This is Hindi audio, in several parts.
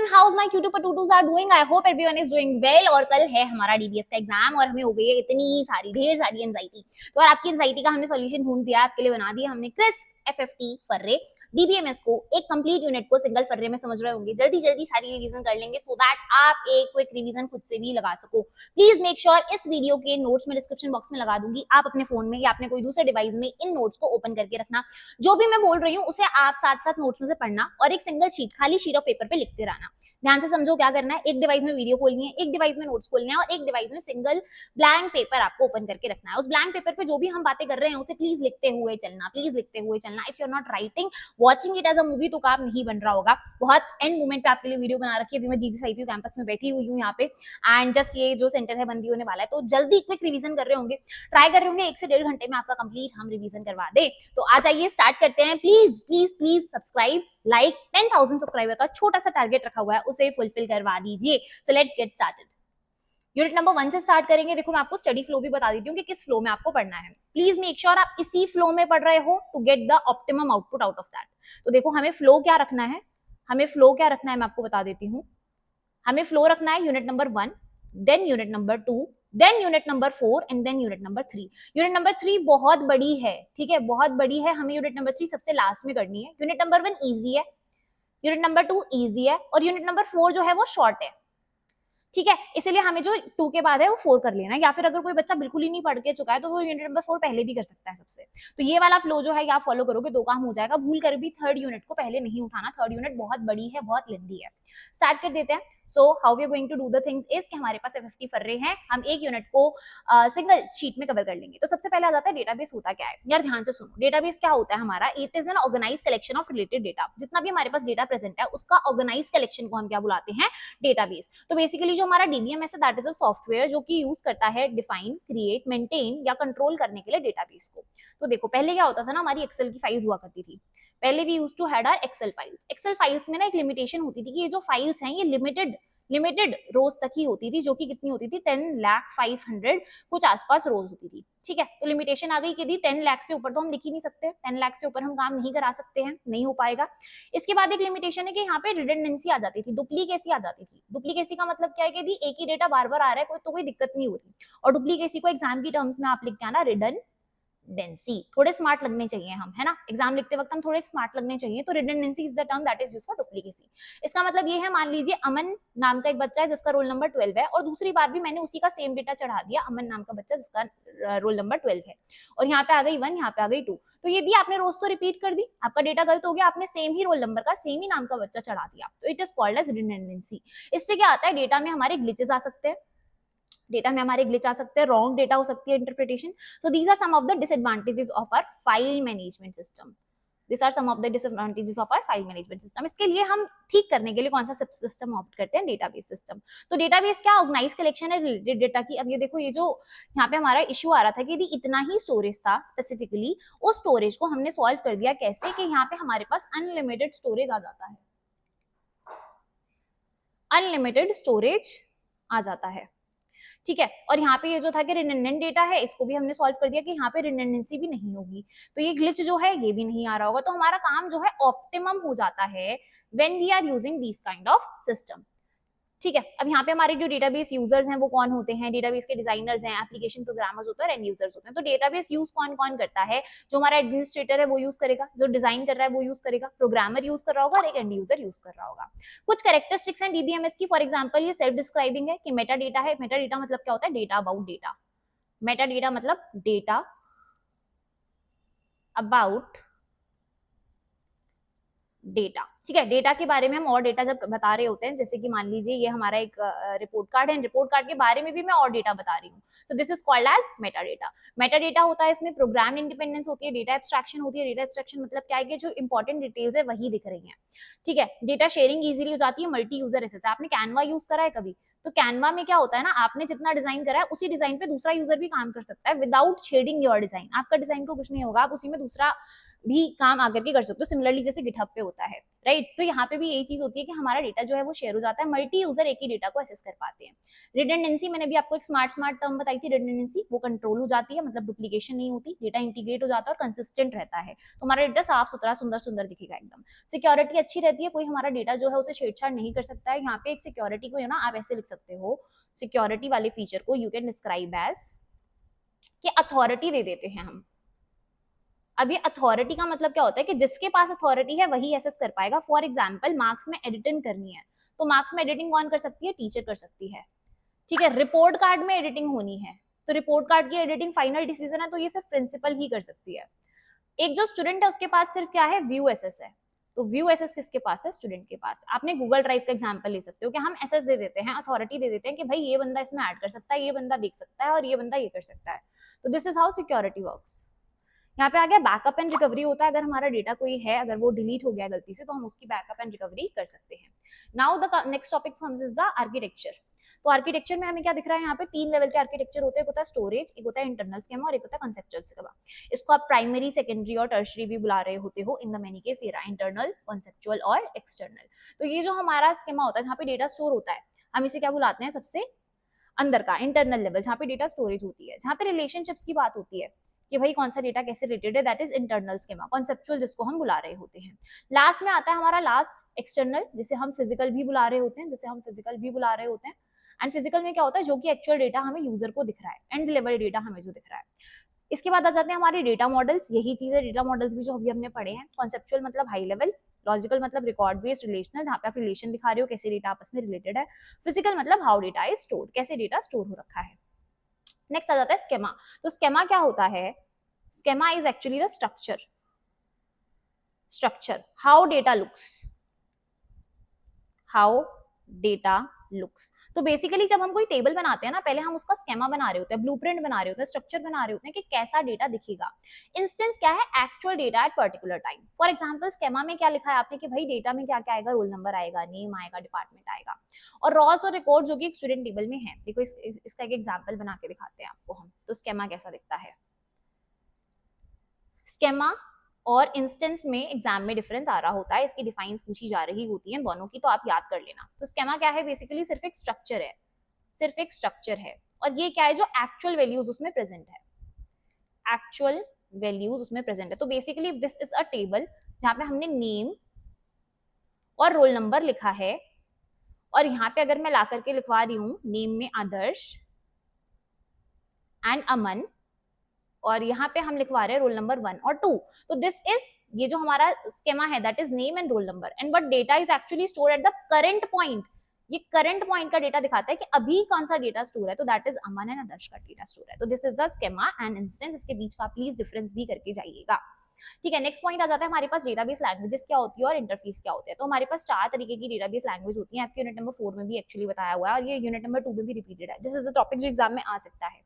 Everyone, how is my cute पटूटूस are doing? I hope everyone is doing well. और कल है हमारा डीबीएस का एग्जाम और हमें हो गई है इतनी सारी ढेर सारी एंजाइटी। तो और आपकी एंजाइटी का हमने सॉल्यूशन ढूंढ दिया, आपके लिए बना दिया हमने क्रिस्प एफएफटी फर्रे। डीबीएमएस को एक कंप्लीट यूनिट को सिंगल फर्रे में समझ रहे होंगे, जल्दी जल्दी सारी रिवीजन कर लेंगे सो दैट आप एक क्विक रिवीजन खुद से भी लगा सको। प्लीज मेक श्योर इस वीडियो के नोट्स में डिस्क्रिप्शन बॉक्स में लगा दूंगी, आप अपने फोन में या अपने कोई दूसरे डिवाइस में इन नोट्स को ओपन करके रखना। जो भी मैं बोल रही हूँ उसे आप साथ साथ नोट्स में से पढ़ना और एक सिंगल शीट, खाली शीट ऑफ पेपर पे लिखते रहना। ध्यान से समझो क्या करना है। एक डिवाइस में वीडियो खोलनी है, एक डिवाइस में नोट्स खोलने हैं और एक डिवाइस में सिंगल ब्लैंक पेपर आपको ओपन करके रखना है। उस ब्लैंक पेपर पे जो भी हम बातें कर रहे हैं उसे प्लीज लिखते हुए चलना, प्लीज लिखते हुए चलना। If you are not writing, watching it as a movie तो काम नहीं बन रहा होगा। बहुत एंड मोमेंट पे आपके लिए वीडियो बना रखी है। अभी मैं जीजीसीआईपी कैंपस में बैठी हुई हूँ यहाँ पे एंड जस्ट ये जो सेंटर है बंदी होने वाला है, तो जल्दी क्विक रिवीजन कर रहे होंगे, ट्राई कर रहे होंगे 1 से 1.5 घंटे में आपका कंप्लीट हम रिवीजन करवा दे। तो आ जाइए, स्टार्ट करते हैं। Please please please subscribe, like, 10,000 subscriber का छोटा सा टारगेट रखा हुआ है, उसे फुलफिल करवा दीजिए। So let's get started. Unit number 1 से स्टार्ट करेंगे। देखो मैं आपको स्टडी फ्लो भी बता देती हूँ कि किस फ्लो में आपको पढ़ना है। प्लीज मेक श्योर आप इसी फ्लो में पढ़ रहे हो to get the optimum output out of that. तो देखो हमें फ्लो क्या रखना है, हमें फ्लो क्या रखना है मैं आपको बता देती हूँ। हमें फ्लो रखना है unit number 1, then unit number 2, then unit number 4 and then unit number 3। Unit number 3 बहुत बड़ी है, ठीक है, बहुत बड़ी है। हमें यूनिट नंबर 3 सबसे लास्ट में करनी है। यूनिट नंबर 1 इजी है, यूनिट नंबर 2 इजी है और यूनिट नंबर 4 जो है वो शॉर्ट है, ठीक है। इसलिए हमें जो 2 के बाद है वो 4 कर लेना है, या फिर अगर कोई बच्चा बिल्कुल ही नहीं पढ़ के चुका है तो वो यूनिट नंबर 4 पहले भी कर सकता है सबसे। तो ये वाला फ्लो जो है आप फॉलो करोगे तो काम हो जाएगा। भूल कर भी थर्ड यूनिट को पहले नहीं उठाना, थर्ड यूनिट बहुत बड़ी है, बहुत लेंथी है। स्टार्ट कर देते हैं। So how we are going to do the things is कि हमारे पास एफएफटी फर्रे हैं, हम एक यूनिट को सिंगल शीट में कवर कर लेंगे। तो सबसे पहले आ जाता है डेटाबेस होता क्या है। यार ध्यान से सुनो, डेटाबेस क्या होता है हमारा? It is an organise collection of related data. जितना भी हमारे पास डेटा प्रेजेंट है उसका ऑर्गेनाइज कलेक्शन को हम क्या बुलाते हैं? डेटाबेस। तो बेसिकली जो हमारा डीबीएमएस है दैट इज अ सॉफ्टवेयर जो कि यूज करता है डिफाइन, क्रिएट, मेंटेन या कंट्रोल करने के लिए डेटाबेस को। तो देखो पहले क्या होता था ना, हमारी एक्सेल की फाइल्स हुआ करती थी। पहले we use to had our excel files. Excel files में ना एक लिमिटेशन होती थी कि ये जो फाइल्स हैं ये लिमिटेड रोज तक ही होती थी, जो कि कितनी होती थी 10,05,100 कुछ आसपास रोज होती थी, ठीक है। तो लिमिटेशन आ गई कि 10 लाख से ऊपर तो हम लिख ही नहीं सकते, 10 लाख से ऊपर हम काम नहीं करा सकते हैं, नहीं हो पाएगा। इसके बाद एक लिमिटेशन है कि यहाँ पे रिडंडेंसी आ जाती थी, डुप्लीकेसी आ जाती थी। डुप्लीकेसी का मतलब क्या है कि एक ही डेटा बार बार आ रहा है तो कोई दिक्कत नहीं हो रही। और डुप्लीकेसी को एग्जाम की टर्म्स में आप लिख के आना रिडंडेंसी। थोड़े स्मार्ट लगने चाहिए हम, है ना, एग्जाम लिखते वक्त हम थोड़े स्मार्ट लगने चाहिए। तो redundancy is the term that is used for duplicacy. इसका मतलब ये है, मान लीजिए अमन नाम का एक बच्चा है जिसका रोल नंबर 12 है और दूसरी बार भी मैंने उसी का सेम डेटा चढ़ा दिया, अमन नाम का बच्चा जिसका रोल नंबर 12 है, और यहाँ पे आ गई 1, यहाँ पे आ गई 2। तो ये दी आपने रोज तो रिपीट कर दी, आपका डेटा गलत हो गया, आपने सेम ही रोल नंबर का सेम ही नाम का बच्चा चढ़ा दिया, तो it is called as redundancy. इससे क्या आता है, डेटा में हमारे ग्लिचेस आ सकते हैं, डेटा में हमारे ग्लिच आ सकते हैं, रॉन्ग डेटा हो सकती है interpretation. So these are some of the disadvantages of our file management system. This are some of the disadvantages of our file management system. इसके लिए हम ठीक करने के लिए कौन सा सिस्टम ऑप्ट करते हैं? Database system. तो डेटाबेस क्या? ऑर्गेनाइज कलेक्शन है रिलेटेड डेटा की। अब ये देखो, ये जो यहाँ पे हमारा इश्यू आ रहा था कि यदि इतना ही स्टोरेज था स्पेसिफिकली, उस स्टोरेज को हमने सॉल्व कर दिया कैसे कि यहाँ पे हमारे पास अनलिमिटेड स्टोरेज आ जाता है, अनलिमिटेड स्टोरेज आ जाता है, ठीक है। और यहाँ पे ये जो था कि रिडंडेंट डेटा है, इसको भी हमने सॉल्व कर दिया कि यहाँ पे रिडंडेंसी भी नहीं होगी, तो ये ग्लिच जो है ये भी नहीं आ रहा होगा। तो हमारा काम जो है ऑप्टिमम हो जाता है when we are using this kind of system, ठीक है। अब यहाँ पे हमारे जो डेटाबेस यूजर्स हैं वो कौन होते हैं? डेटाबेस के डिजाइनर्स हैं, एप्लीकेशन प्रोग्रामर्स होते हैं, एंड यूजर्स होते हैं। तो डेटाबेस यूज कौन कौन करता है? जो हमारा एडमिनिस्ट्रेटर है वो यूज करेगा, जो डिजाइन कर रहा है वो यूज करेगा, प्रोग्रामर यूज कर रहा होगा और एक एंड यूजर यूज कर रहा होगा। कुछ कैरेक्टरिस्टिक्स हैं डीबीएमएस की। फॉर एग्जांपल ये सेल्फ डिस्क्राइबिंग है कि मेटा डेटा है। मेटा डेटा मतलब क्या होता है? Data about data. Meta data मतलब डेटा अबाउट डेटा, ठीक है। डेटा के बारे में हम और डेटा जब बता रहे होते हैं, जैसे कि मान लीजिए ये हमारा एक रिपोर्ट कार्ड है, रिपोर्ट कार्ड के बारे में भी मैं और डेटा बता रही हूँ, तो this is called as meta data. Meta data होता है, इसमें प्रोग्राम इंडिपेंडेंस होती है, डेटा एब्स्ट्रैक्शन होती है। डेटा एब्स्ट्रैक्शन मतलब क्या है कि जो इंपॉर्टेंट डिटेल्स है वही दिख रही है, ठीक है। डेटा शेयरिंग इजीली हो जाती है, मल्टी यूजर एसेस। आपने कैनवा यूज करा है कभी? तो कैनवा में क्या होता है ना, आपने जितना डिजाइन करा है उसी डिजाइन पे दूसरा यूजर भी काम कर सकता है विदाउट शेडिंग योर डिजाइन। आपका डिजाइन को कुछ नहीं होगा, आप उसी में दूसरा भी काम आकर के कर सकते हो, सिमिलरली जैसे गिटहब पे होता है, राइट। तो यहाँ पे भी यही चीज होती है कि हमारा डेटा जो है वो शेयर हो जाता है, मल्टी यूजर एक ही डेटा को एक्सेस कर पाते हैं। रिडंडेंसी, मैंने भी आपको एक स्मार्ट टर्म बताई थी, रिडंडेंसी, वो कंट्रोल हो जाती है, मतलब डुप्लीकेशन नहीं होती, डेटा इंटीग्रेट हो जाता है और कंसिस्टेंट रहता है, तो हमारा डेटा साफ सुथरा सुंदर सुंदर दिखेगा एकदम। सिक्योरिटी अच्छी रहती है, कोई हमारा डेटा जो है उसे छेड़छाड़ नहीं कर सकता है। यहाँ पे एक सिक्योरिटी को ना आप ऐसे लिख सकते हो, सिक्योरिटी वाले फीचर को यू कैन डिस्क्राइब एज कि अथॉरिटी दे देते हैं हम। अब ये अथॉरिटी का मतलब क्या होता है कि जिसके पास अथॉरिटी है वही एसेस कर पाएगा। फॉर एग्जाम्पल मार्क्स में एडिटिंग करनी है, तो मार्क्स में एडिटिंग कौन कर सकती है? टीचर कर सकती है, ठीक है। रिपोर्ट कार्ड में एडिटिंग होनी है, तो रिपोर्ट कार्ड की एडिटिंग फाइनल डिसीजन है, तो ये सिर्फ प्रिंसिपल ही कर सकती है। एक जो स्टूडेंट है उसके पास सिर्फ क्या है? व्यू एसेस है, तो व्यू एसेस किसके पास है? स्टूडेंट के पास। आपने गूगल ड्राइव का एग्जांपल ले सकते हो कि हम एसेस दे देते हैं, अथॉरिटी दे देते हैं कि भाई ये बंदा इसमें ऐड कर सकता है, ये बंदा देख सकता है और ये बंदा ये कर सकता है। तो this is how security works. यहाँ पे आ गया बैकअप एंड रिकवरी होता है, अगर हमारा डेटा कोई है, अगर वो डिलीट हो गया गलती से, तो हम उसकी बैकअप एंड रिकवरी कर सकते हैं। Now the next topic comes is the architecture. तो आर्किटेक्चर में हमें क्या दिख रहा है? यहाँ पे 3 लेवल के आर्किटेक्चर होते हैं, एक होता है स्टोरेज, एक होता है इंटरनल स्कीमा और एक होता है कंसेप्चुअल स्कीमा। इसको आप प्राइमरी, सेकेंडरी और टर्शरी भी बुला रहे होते हो। इन द मेनी केस ये रहा इंटरनल, कंसेप्चुअल और एक्सटर्नल। तो ये जो हमारा स्कीमा होता है जहाँ पे डेटा स्टोर होता है, हम इसे क्या बुलाते हैं? सबसे अंदर का इंटरनल लेवल, जहाँ पे डेटा स्टोरेज होती है, जहाँ पे रिलेशनशिप्स की बात होती है कि भाई कौन सा डेटा कैसे रिलेटेड है, that is internal schema. Conceptual जिसको हम बुला रहे होते हैं। लास्ट में आता है हमारा लास्ट एक्सटर्नल, जिसे हम फिजिकल भी बुला रहे होते हैं, एंड फिजिकल में क्या होता है? जो कि एक्चुअल डेटा हमें यूजर को दिख रहा है, एंड लेवल डेटा हमें जो दिख रहा है। इसके बाद आ जाते हैं हमारे डेटा मॉडल्स। यही चीज है डेटा मॉडल्स भी जो अभी हमने पढ़े हैं। कॉन्सेप्चुअल मतलब हाई लेवल, लॉजिकल मतलब रिकॉर्ड बेस्ड रिलेशनल, जहाँ पे आप रिलेशन दिखा रहे हो कैसे डेटा आपस में रिलेटेड है। फिजिकल मतलब हाउ डेटा इज स्टोर्ड, कैसे डेटा स्टोर हो रखा है। नेक्स्ट आ जाता है स्केमा। तो स्केमा क्या होता है? Schema is actually the structure how data looks. तो बेसिकली जब हम कोई टेबल बनाते हैं ना, पहले हम उसका स्केमा बना रहे होते हैं, ब्लूप्रिंट बना रहे होते हैं, स्ट्रक्चर बना रहे होते हैं कि कैसा डेटा दिखेगा। इंस्टेंस क्या है? Actual data at particular time. For example schema में क्या लिखा है आपने कि भाई डेटा में क्या क्या आएगा? रोल नंबर आएगा, नेम आएगा, डिपार्टमेंट आएगा, और रॉस और रिकॉर्ड जो कि एक स्टूडेंट टेबल में है। देखो इसका एक एग्जाम्पल बना के दिखाते हैं आपको हम, तो स्केमा कैसा दिखता है। स्केमा और इंस्टेंस में एग्जाम में डिफरेंस आ रहा होता है, इसकी डिफाइंस पूछी जा रही होती है दोनों की, तो आप याद कर लेना। तो स्केमा क्या है? बेसिकली सिर्फ एक स्ट्रक्चर है, और ये क्या है? जो एक्चुअल वैल्यूज उसमें प्रेजेंट है, तो basically this is a table जहां पे हमने नेम और रोल नंबर लिखा है, और यहाँ पे अगर मैं ला करके लिखवा रही हूँ नेम में आदर्श एंड अमन, और यहाँ पे हम लिखवा रहे हैं रोल नंबर 1 और 2, तो दिस इज, ये जो हमारा स्केमा है that is name and roll number, and but data is actually stored at the current point. ये करंट पॉइंट का डेटा दिखाता है कि अभी कौन सा डेटा स्टोर है, तो दैट इज अमन एंड आदर्श का डेटा स्टोर है। तो this is the schema and instance. इसके बीच का प्लीज डिफरेंस भी करके जाइएगा, ठीक है। नेक्स्ट पॉइंट आ जाता है हमारे पास डेटाबेस लैंग्वेजेस क्या होती है और इंटरफेस क्या होते हैं। तो हमारे पास 4 तरीके की डेटाबेस लैंग्वेज होती है, आपके यूनिट नंबर 4 में भी एक्चुअली बताया हुआ है, और ये यूनिट नंबर 2 में भी रिपीटेड है। दिस इज अ टॉपिक जो एग्जाम में आ सकता है।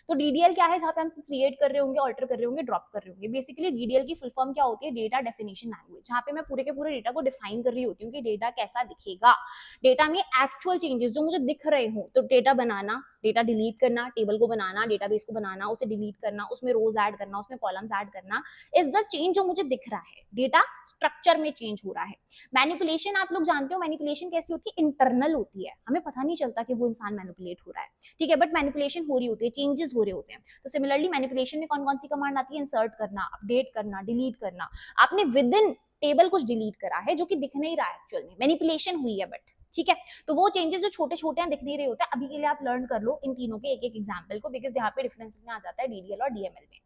तो डीडीएल क्या है? जहाँ पे हम क्रिएट कर रहे होंगे, ऑल्टर कर रहे होंगे, ड्रॉप कर रहे होंगे। बेसिकली डीडीएल की फुल फॉर्म क्या होती है? डेटा डेफिनेशन लैंग्वेज, जहाँ पे मैं पूरे के पूरे डेटा को डिफाइन कर रही होती हूँ कि डेटा कैसा दिखेगा, डेटा में एक्चुअल चेंजेस जो मुझे दिख रहे हो। तो डेटा बनाना, डेटा डिलीट करना, टेबल को बनाना, डेटाबेस को बनाना, उसे डिलीट करना, उसमें रोज ऐड करना, उसमें कॉलम्स ऐड करना, इज द चेंज जो मुझे दिख रहा है। डेटा स्ट्रक्चर में चेंज हो रहा है। मैनिपुलेशन आप लोग जानते हो, मैनिपुलेशन कैसी होती है? इंटरनल होती है, हमें पता नहीं चलता कि वो इंसान मैनिपुलेट हो रहा है, ठीक है, बट मैनिपुलेशन हो रही होती है, चेंजेस हो रहे होते हैं। तो सिमिलरली मैनिपुलेशन में कौन कौन सी कमांड आती है? इंसर्ट करना, अपडेट करना, डिलीट करना। आपने विद इन टेबल कुछ डिलीट करा है जो कि दिख नहीं रहा है, एक्चुअल में मैनिपुलेशन हुई है, बट ठीक है। तो वो चेंजेस जो छोटे छोटे हैं, दिख नहीं रहे होते हैं। अभी के लिए आप लर्न कर लो इन तीनों के एक एक एग्जाम्पल को, बिकॉज यहाँ पे डिफरेंस में आ जाता है डीडीएल और डीएमएल में।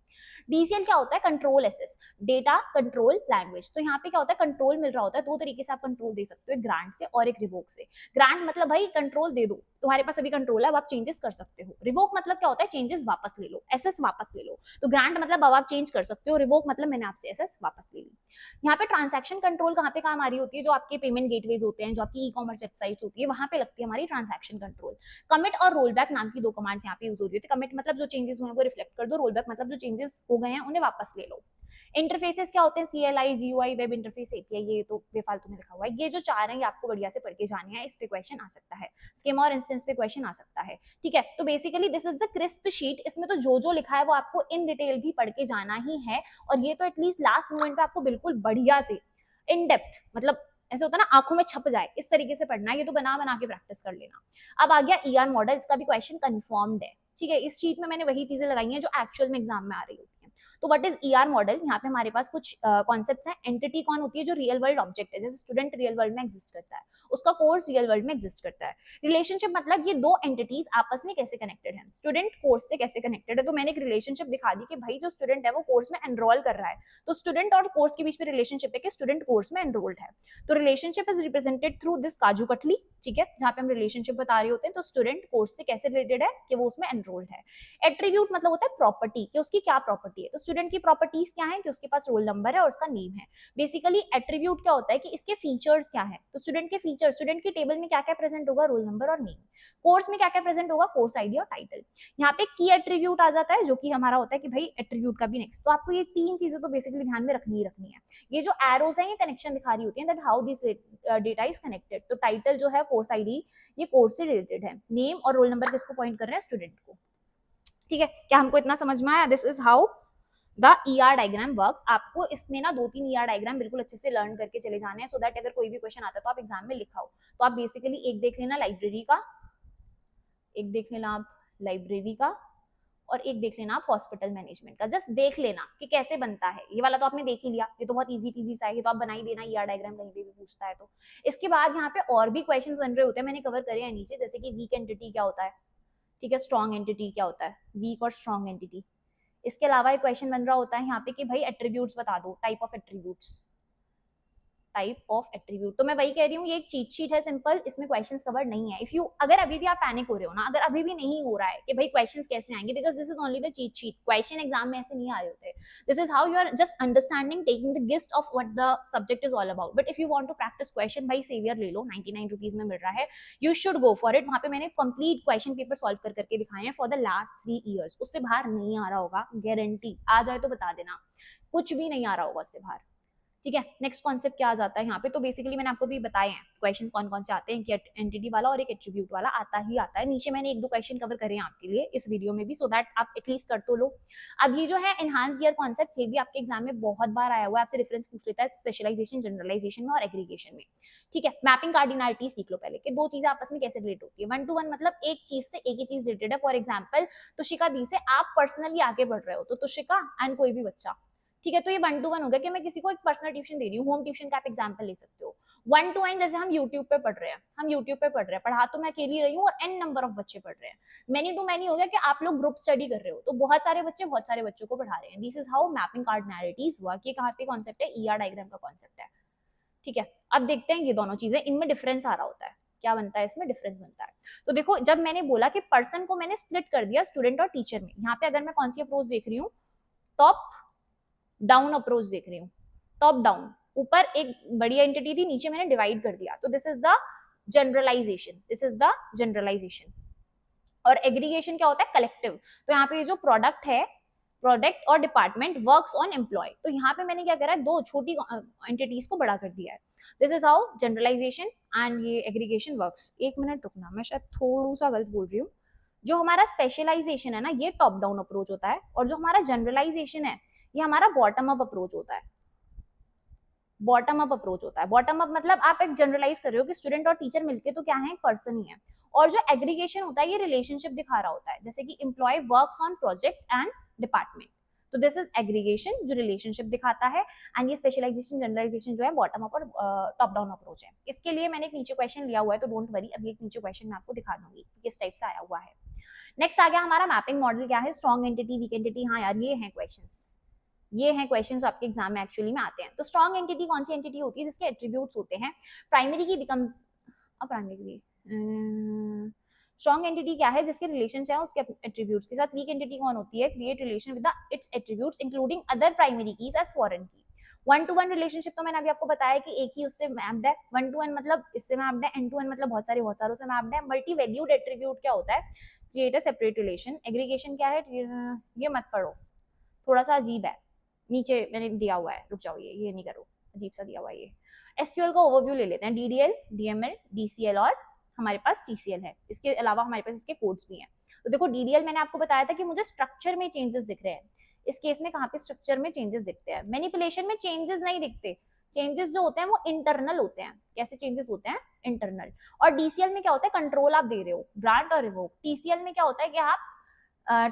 डीसीएल क्या होता है? Control access, data control language. तो यहाँ पे क्या होता है? कंट्रोल मिल रहा होता है, 2 तरीके से आप कंट्रोल दे सकते हो, एक ग्रांट से और एक रिवोक से। ग्रांट मतलब भाई कंट्रोल दे दो, तुम्हारे पास अभी कंट्रोल है, अब आप चेंजेस कर सकते हो। रिवोक मतलब क्या होता है? चेंजेस वापस ले लो, एसेस वापस ले लो। तो ग्रांट मतलब अब आप चेंज कर सकते हो, रिवोक मतलब मैंने आपसे एसेस वापस ले ली। यहाँ पे ट्रांसैक्शन कंट्रोल कहाँ पे काम आ रही होती है? जो आपके पेमेंट गेटवेज होते हैं, जो आपकी ई कॉमर्स वेबसाइट होती है, वहां पे लगती है हमारी ट्रांसैक्शन कंट्रोल। कमिट और रोल बैक नाम की 2 कमांड्स यहाँ पे यूज हो रही है। कमिट मतलब जो चेंजेस हुए हैं वो रिफ्लेक्ट कर दो, रोल बैक मतलब जो चेंजेस हो गए हैं उन्हें वापस ले लो। इंटरफेसेस क्या होते हैं, CLI, GUI, web interface, API, ये तो बेफालतू में लिखा हुआ है। ये जो 4 हैं ये आपको बढ़िया से पढ़ के जाने हैं, इस पे क्वेश्चन आ सकता है, स्कीमा और इंस्टेंस पे क्वेश्चन आ सकता है, ठीक है। तो basically this is the crisp sheet, इसमें तो जो जो लिखा है वो आपको इन डिटेल भी पढ़ के जाना ही है, और ये तो एटलीस्ट लास्ट मोमेंट पे आपको बिल्कुल बढ़िया से इन डेप्थ, मतलब ऐसे होता है ना आंखों में छप जाए, इस तरीके से पढ़ना है, ये तो बना बना के प्रैक्टिस कर लेना। अब आ गया ER मॉडल, इसका भी क्वेश्चन कंफर्म्ड है, ठीक है। इस शीट में मैंने वही चीजें लगाई हैं जो एक्चुअल में एग्जाम में आ रही होती है। तो व्हाट इज ER मॉडल, यहाँ पे हमारे पास कुछ कॉन्सेप्ट्स हैं। एंटिटी कौन होती है, जो रियल वर्ल्ड ऑब्जेक्ट है, जैसे स्टूडेंट रियल वर्ल्ड में एग्जिस्ट करता है, उसका कोर्स रियल वर्ल्ड में एग्जिस्ट करता है। रिलेशनशिप मतलब ये दो एंटिटीज आपस में कैसे कनेक्टेड है, स्टूडेंट कोर्स से कैसे कनेक्टेड है। तो मैंने एक रिलेशनशिप दिखा दी कि भाई जो स्टूडेंट है वो कोर्स में एनरोल कर रहा है, तो स्टूडेंट और कोर्स के बीच में रिलेशनशिप है कि स्टूडेंट कोर्स में एनरोल्ड है। तो relationship is represented through this काजू कटली, ठीक है, जहाँ पे हम रिलेशनशिप बता रहे होते हैं। तो स्टूडेंट कोर्स से कैसे रिलेटेड है कि वो उसमें एनरोल्ड है। एट्रीब्यूट मतलब होता है प्रॉपर्टी, कि उसकी क्या प्रॉपर्टी है। तो स्टूडेंट की प्रॉपर्टीज क्या है, कि उसके पास रोल नंबर है और उसका नेम है। बेसिकली एट्रीब्यूट क्या होता है कि इसके फीचर्स क्या है, तो स्टूडेंट के फीचर, स्टूडेंट की टेबल में क्या क्या प्रेजेंट होगा, रोल नंबर और नेम। कोर्स में क्या क्या प्रेजेंट होगा, कोर्स आईडी और टाइटल। यहाँ पे की एट्रीब्यूट आ जाता है, जो कि हमारा होता है कि भाई एट्रीब्यूट का भी नेक्स्ट। तो आपको ये 3 चीजें तो बेसिकली ध्यान में रखनी ही रखनी है। ये जो एरोज है ये कनेक्शन दिखा रही होती है, that how this data is connected. तो टाइटल जो है, कोर्स आईडी, ये कोर्स से रिलेटेड है। नेम और रोल नंबर किसको पॉइंट कर रहे हैं, स्टूडेंट को, ठीक है। क्या हमको इतना समझ में आया, this is how the ER diagram works. आपको इसमें ना 2-3 ER डायग्राम बिल्कुल अच्छे से लर्न करके चले जाने हैं, सो दैट अगर कोई भी क्वेश्चन आता है तो आप एग्जाम में लिखा हो। तो आप बेसिकली एक देख लेना लाइब्रेरी का, एक देख लेना आप लाइब्रेरी का, और एक देख लेना आप हॉस्पिटल मैनेजमेंट का। जस्ट देख लेना कि कैसे बनता है। ये वाला तो आपने देख ही लिया, ये तो बहुत इजी पीजी सा है, ये तो आप बना ही देना, ER डायग्राम कहीं पे भी पूछता है तो। इसके बाद यहाँ पे और भी क्वेश्चन बन रहे होते हैं, मैंने कवर करे हैं नीचे, जैसे कि वीक एंटिटी क्या होता है, ठीक है, स्ट्रॉन्ग एंटिटी क्या होता है, वीक और स्ट्रॉन्ग एंटिटी। इसके अलावा एक क्वेश्चन बन रहा होता है यहाँ पे कि भाई एट्रीब्यूट्स बता दो, type of attributes, type of attribute. तो मैं वही कह रही हूँ, ये एक चीट शीट है सिंपल, इसमें क्वेश्चंस कवर नहीं है। इफ यू, अगर अभी भी आप पैनिक हो रहे हो ना, अगर अभी भी नहीं हो रहा है कि भाई क्वेश्चंस कैसे आएंगे, because this is only the cheat sheet, question exam में ऐसे नहीं आ रहे होते। This is how you are just understanding, taking the gist of what the subject is all about. But if you want to practice question, भाई सेवियर ले लो, 99 रुपीज में मिल रहा है, you should go for it. वहां पे मैंने कंप्लीट क्वेश्चन पेपर सॉल्व कर करके दिखाए हैं फॉर द लास्ट 3 ईयर्स। उससे बाहर नहीं आ रहा होगा, गारंटी। आ जाए तो बता देना, कुछ भी नहीं आ रहा होगा उससे बाहर, ठीक है। नेक्स्ट कॉन्सेप्ट क्या आ जाता है यहाँ पे, तो बेसिकली मैंने आपको भी बताए हैं क्वेश्चन कौन कौन से आते हैं, कि एंटिटी वाला और एक एट्रीब्यूट वाला आता ही आता है। नीचे मैंने 1-2 क्वेश्चन कवर करे हैं आपके लिए इस वीडियो में भी, सो दैट आप एटलीस्ट कर तो लो। अब ये जो है एनहांस्ड ईयर कॉन्सेप्ट, ये भी आपके एग्जाम में बहुत बार आया हुआ है, आपसे रेफरेंस पूछ लेता है स्पेशलाइजेशन, जनरलाइजेशन में और एग्रीगेशन में, ठीक है। मैपिंग कार्डिनलिटी सीख लो पहले, कि दो चीजें आपस में कैसे रिलेट होती है। 1 to 1 मतलब एक चीज से एक ही चीज रिलेटेड है। फॉर एग्जाम्पल तुशिका दी से आप पर्सनली आगे बढ़ रहे हो, तो तुशिका एंड कोई भी बच्चा, ठीक है। तो ये 1 to 1 हो गया कि मैं किसी को एक पर्सनल ट्यूशन दे रही हूँ, होम ट्यूशन का आप एग्जांपल ले सकते हो। 1 to n जैसे हम यूट्यूब पे पढ़ रहे हैं, पढ़ा तो मैं अकेली रही हूँ और n नंबर ऑफ बच्चे पढ़ रहे हैं। मैनी टू मैनी हो गया कि आप लोग ग्रुप स्टडी कर रहे हो, तो बहुत सारे बच्चों को पढ़ा रहे हैं। दिस इज हाउ मैपिंग कार्डिनलिटीज हुआ, कि कहाँ पे कॉन्सेप्ट है, ER डायग्राम का कॉन्सेप्ट है, ठीक है। अब देखते हैं ये दोनों चीजें, इनमें डिफरेंस आ रहा होता है, क्या बनता है इसमें, डिफरेंस बनता है। तो देखो, जब मैंने बोला कि पर्सन को मैंने स्प्लिट कर दिया स्टूडेंट और टीचर में, यहाँ पे अगर मैं कौन सी अप्रोच देख रही हूँ, टॉप डाउन अप्रोच देख रही हूँ। टॉप डाउन, ऊपर एक बड़ी एंटिटी थी, नीचे मैंने डिवाइड कर दिया, तो दिस इज द जनरलाइजेशन, और एग्रीगेशन क्या होता है, कलेक्टिव। तो यहाँ पे ये जो प्रोडक्ट है, प्रोडक्ट और डिपार्टमेंट वर्क्स ऑन एम्प्लॉय, तो यहाँ पे मैंने क्या करा है, दो छोटी एंटिटीज को बड़ा कर दिया है। This is how generalization and ये एग्रीगेशन वर्क्स। 1 मिनट रुकना, मैं शायद थोड़ा सा गलत बोल रही हूँ। जो हमारा स्पेशलाइजेशन है ना, ये टॉप डाउन अप्रोच होता है, और जो हमारा जनरलाइजेशन है ये हमारा बॉटम अप अप्रोच होता है। बॉटम अप मतलब आप एक जनरलाइज कर रहे हो कि स्टूडेंट और टीचर मिलके तो क्या है, एक पर्सन ही है। और जो एग्रीगेशन होता है ये रिलेशनशिप दिखा रहा होता है, जैसे कि employ works on project and department, तो दिस इज एग्रीगेशन जो रिलेशनशिप दिखाता है। एंड ये स्पेशलाइजेशन, जनरलाइजेशन जो है बॉटम अप और टॉप डाउन अप्रोच है। इसके लिए मैंने एक नीचे क्वेश्चन लिया हुआ है, तो डोंट वरी, अभी एक नीचे क्वेश्चन मैं आपको दिखा दूंगी किस टाइप से आया हुआ है। नेक्स्ट आ गया हमारा मैपिंग मॉडल, क्या है, स्ट्रॉन्ग एंटिटी, वीक एंटिटी। हाँ यार, ये हैं क्वेश्चंस आपके एग्जाम में एक्चुअली में आते हैं। तो स्ट्रॉन्ग एंटिटी कौन सी एंटिटी होती है, जिसके एट्रीब्यूट्स होते हैं, प्राइमरी की बिकम्स प्राइमरी, स्ट्रॉन्ग एंटिटी क्या है, जिसके रिलेशन है उसके एट्रीब्यूट्स के साथ। वीक एंटिटी कौन होती है, create relation with its attributes including other primary keys as foreign key. 1 to 1 relationship तो मैंने अभी आपको बताया कि एक ही उससे मैप्ड है। 1 to 1 मतलब इससे मैप्ड है, N to N मतलब बहुत सारों से मैप्ड है। मल्टी वैल्यूड एट्रीब्यूट क्या होता है, create a separate relation. Aggregation क्या है, ये मत पढ़ो, थोड़ा सा अजीब है, नीचे मैंने दिया हुआ है, रुक जाओ, ये नहीं करो, अजीब सा दिया हुआ है ये। एसक्यूएल का ओवरव्यू ले लेते हैं, डीडीएल, डीएमएल, डीसीएल और हमारे पास टीसीएल है। इसके अलावा हमारे पास इसके कोड्स भी हैं। तो देखो डीडीएल मैंने आपको बताया था कि मुझे स्ट्रक्चर में चेंजेस दिख रहे हैं। इस केस में कहाँ पे स्ट्रक्चर में चेंजेस दिखते हैं, मैनिपुलेशन में चेंजेस नहीं दिखते। चेंजेस जो होते हैं वो इंटरनल होते हैं। कैसे चेंजेस होते हैं? इंटरनल। और डीसीएल में क्या होता है? कंट्रोल आप दे रहे हो, ग्रांट और रिवोक। टीसीएल में क्या होता है कि आप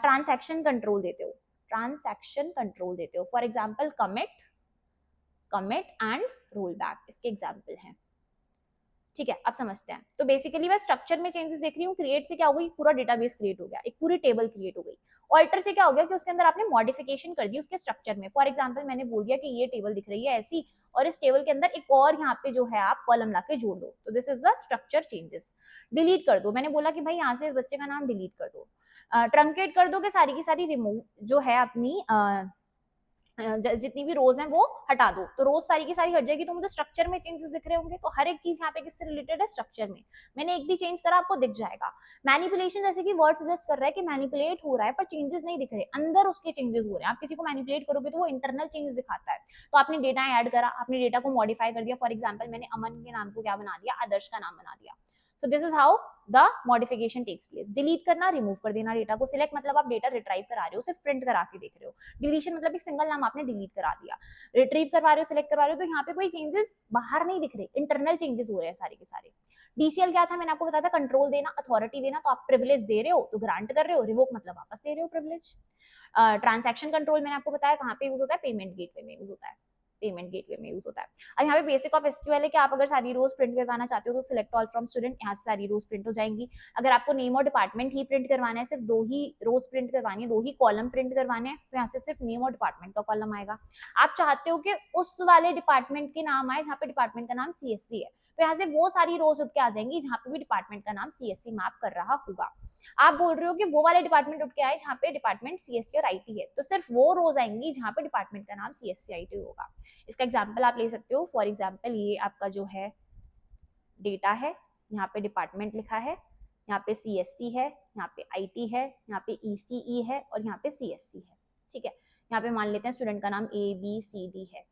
ट्रांसैक्शन कंट्रोल देते हो, ट्रांसैक्शन कंट्रोल देते हो। For example commit and roll back इसके एग्जाम्पल हैं। ठीक है, अब समझते हैं। तो बेसिकली मैं स्ट्रक्चर में चेंजेस देख रही हूँ। क्रिएट से क्या हो गई? पूरा डेटाबेस क्रिएट हो गया, एक पूरी टेबल क्रिएट हो गई। ऑल्टर से क्या हो गया कि उसके अंदर आपने मॉडिफिकेशन कर दी उसके स्ट्रक्चर में। फॉर एग्जाम्पल मैंने बोल दिया कि ये टेबल दिख रही है ऐसी, और इस टेबल के अंदर एक और यहाँ पे जो है आप कॉलम ला के जोड़ दो, तो this is the structure changes. Delete कर दो, मैंने बोला कि भाई यहाँ से इस बच्चे का नाम डिलीट कर दो। ट्रंकेट कर दो कि सारी की सारी रिमूव जो है अपनी जितनी भी रोज हैं वो हटा दो, तो रोज सारी की सारी हट जाएगी, तो मुझे स्ट्रक्चर में चेंजेस दिख रहे होंगे। तो हर एक चीज यहाँ पे किससे रिलेटेड है? स्ट्रक्चर में। मैंने एक भी चेंज करा आपको दिख जाएगा। मैनिपुलेशन जैसे कि वर्ड सजेस्ट कर रहा है कि मैनिपुलेट हो रहा है, पर चेंजेस नहीं दिख रहे, अंदर उसके चेंजेस हो रहे हैं। आप किसी को मैनिपुलेट करोगे तो वो इंटरनल चेंजेस दिखाता है। तो आपने डेटा ऐड करा, आपने डेटा को मॉडिफाई कर दिया। फॉर एग्जाम्पल मैंने अमन के नाम को क्या बना दिया? आदर्श का नाम बना दिया। So this is how the modification takes place. Delete करना, रिमूव कर देना डेटा को। सिलेक्ट मतलब आप डेटा रिट्राइव करा रहे हो, सिर्फ प्रिंट करा के देख रहे हो। डिलीशन मतलब एक सिंगल नाम आपने डिलीट करा दिया। रिट्रीव करवा रहे हो, सिलेक्ट करवा रहे हो, तो यहाँ पे कोई चेंजेस बाहर नहीं दिख रहे, इंटरनल चेंजेस हो रहे हैं सारे के सारे। डीसीएल क्या था? मैंने आपको बताया था कंट्रोल देना, अथॉरिटी देना। तो आप प्रिविलेज दे रहे हो तो ग्रांट कर रहे हो, रिवोक मतलब वापस ले रहे हो प्रिविलेज। ट्रांसैक्शन कंट्रोल मैंने आपको बताया कहाँ पे यूज होता है? पेमेंट गेटवे में यूज होता है, पेमेंट गेटवे में यूज होता है। अब यहाँ पे बेसिक ऑफ एसक्यूएल है कि आप अगर सारी रोज प्रिंट करवाना चाहते हो तो सिलेक्ट ऑल फ्रॉम स्टूडेंट, यहाँ से सारी रोज प्रिंट हो जाएंगी। अगर आपको नेम और डिपार्टमेंट ही प्रिंट करवाना है, सिर्फ 2 ही रोज प्रिंट करवानी है, 2 ही कॉलम प्रिंट करवाने हैं, तो यहाँ से सिर्फ नेम और डिपार्टमेंट का कॉलम आएगा। आप चाहते हो कि उस वाले डिपार्टमेंट के नाम आए जहाँ पे डिपार्टमेंट का नाम सीएससी है, तो यहाँ से वो सारी रोज उठ के आ जाएंगी जहाँ पे भी डिपार्टमेंट का नाम सीएससी मैप कर रहा होगा। आप बोल रहे हो कि वो वाले डिपार्टमेंट उठ के आए जहाँ पे डिपार्टमेंट सीएससी और आईटी है, तो सिर्फ वो रोज आएंगी जहाँ पे डिपार्टमेंट का नाम सीएससी आईटी होगा। इसका एग्जाम्पल आप ले सकते हो। फॉर एग्जाम्पल ये आपका जो है डेटा है, यहाँ पे डिपार्टमेंट लिखा है, यहाँ पे सीएससी है, यहाँ पे आईटी है, यहाँ पे ईसीई है और यहाँ पे सीएससी है। ठीक है, यहाँ पे मान लेते हैं स्टूडेंट का नाम ABCD है।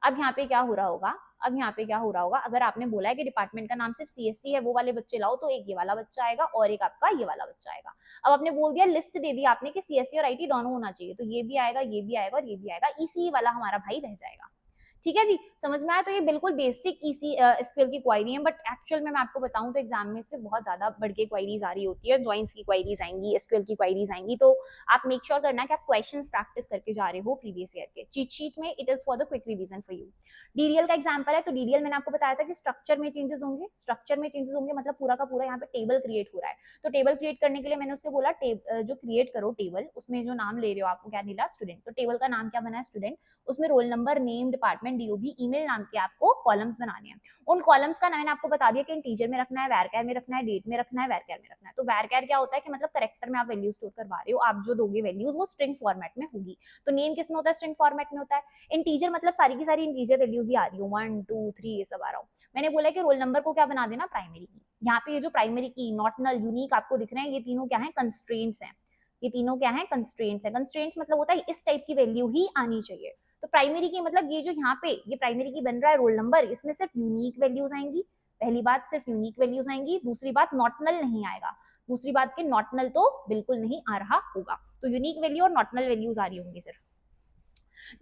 अब यहाँ पे क्या हो रहा होगा? अब यहाँ पे क्या हो रहा होगा? अगर आपने बोला है कि डिपार्टमेंट का नाम सिर्फ सीएससी है, वो वाले बच्चे लाओ, तो एक ये वाला बच्चा आएगा और एक आपका ये वाला बच्चा आएगा। अब आपने बोल दिया, लिस्ट दे दी आपने कि सीएससी और आईटी दोनों होना चाहिए, तो ये भी आएगा, ये भी आएगा और ये भी आएगा। ईसीई वाला हमारा भाई रह जाएगा। ठीक है जी, समझ में आया? तो ये बिल्कुल बेसिक ईसी एसक्यूएल की क्वेरी है, बट एक्चुअल में मैं आपको बताऊं तो एग्जाम में से बहुत ज्यादा बढ़ के क्वेरीज आ रही होती है। जॉइंट्स की क्वेरीज आएंगी, एसक्यूएल की क्वेरीज आएंगी, तो आप मेक श्योर करना कि आप क्वेश्चंस प्रैक्टिस करके जा रहे हो प्रीवियस ईयर के। चीट शीट में it is for the quick revision for you. DDL का एग्जांपल है, तो डीडीएल मैंने आपको बताया था कि स्ट्रक्चर में चेंजेस होंगे। स्ट्रक्चर में चेंजेस होंगे मतलब पूरा का पूरा यहाँ पे टेबल क्रिएट हो रहा है। तो टेबल क्रिएट करने के लिए मैंने उससे बोला जो क्रिएट करो टेबल, उसमें जो नाम ले रहे हो आप, क्या मिला? स्टूडेंट। तो टेबल का नाम क्या बना है? स्टूडेंट। उसमें roll number, name, department, DOB, email नाम के आपको कॉलम्स बनाने हैं। उन कॉलम्स का मैंने आपको बता दिया कि इंटीजर में रखना है, वैरचर में रखना है, डेट में रखना है, वैरचर में रखना है। तो वैरचर क्या होता है कि मतलब कैरेक्टर में आप वैल्यू स्टोर करवा रहे हो, आप जो दोगे वैल्यूज वो स्ट्रिंग फॉर्मेट में होगी। तो नेम किस में होता है? स्ट्रिंग फॉर्मेट में होता है। इंटीजर मतलब सारी की सारी इंटीजर वैल्यूज ही आ रही हो, 1 2 3 ये सब आ रहा हो। मैंने बोला कि रोल नंबर को क्या बना देना? प्राइमरी की। यहाँ पे ये जो प्राइमरी की, नॉट नल, यूनिक आपको दिख रहे हैं, ये तीनों क्या है? कंस्ट्रेंट्स हैं। ये तीनों क्या है? कंस्ट्रेंट्स है। कंस्ट्रेंट्स मतलब होता है इस टाइप की वैल्यू ही आनी चाहिए। तो प्राइमरी की मतलब ये जो यहाँ पे ये प्राइमरी की बन रहा है रोल नंबर, इसमें सिर्फ यूनिक वैल्यूज आएंगी। पहली बात, सिर्फ यूनिक वैल्यूज आएंगी। दूसरी बात, नॉट नल नहीं आएगा। दूसरी बात कि नॉट नल तो बिल्कुल नहीं आ रहा होगा। तो यूनिक वैल्यू और नॉट नल वैल्यूज आ रही होंगी सिर्फ।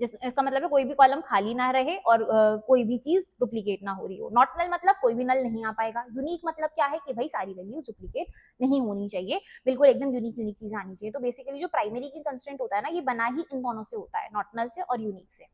इसका मतलब है कोई भी कॉलम खाली ना रहे और कोई भी चीज डुप्लीकेट ना हो रही हो। नॉट नल मतलब कोई भी नल नहीं आ पाएगा। यूनिक मतलब क्या है कि भाई सारी वैल्यूज डुप्लीकेट नहीं होनी चाहिए, बिल्कुल एकदम यूनिक यूनिक चीज आनी चाहिए। तो बेसिकली जो प्राइमरी की कंस्ट्रेंट होता है ना, ये बना ही इन दोनों से होता है, नॉट नल से और यूनिक से।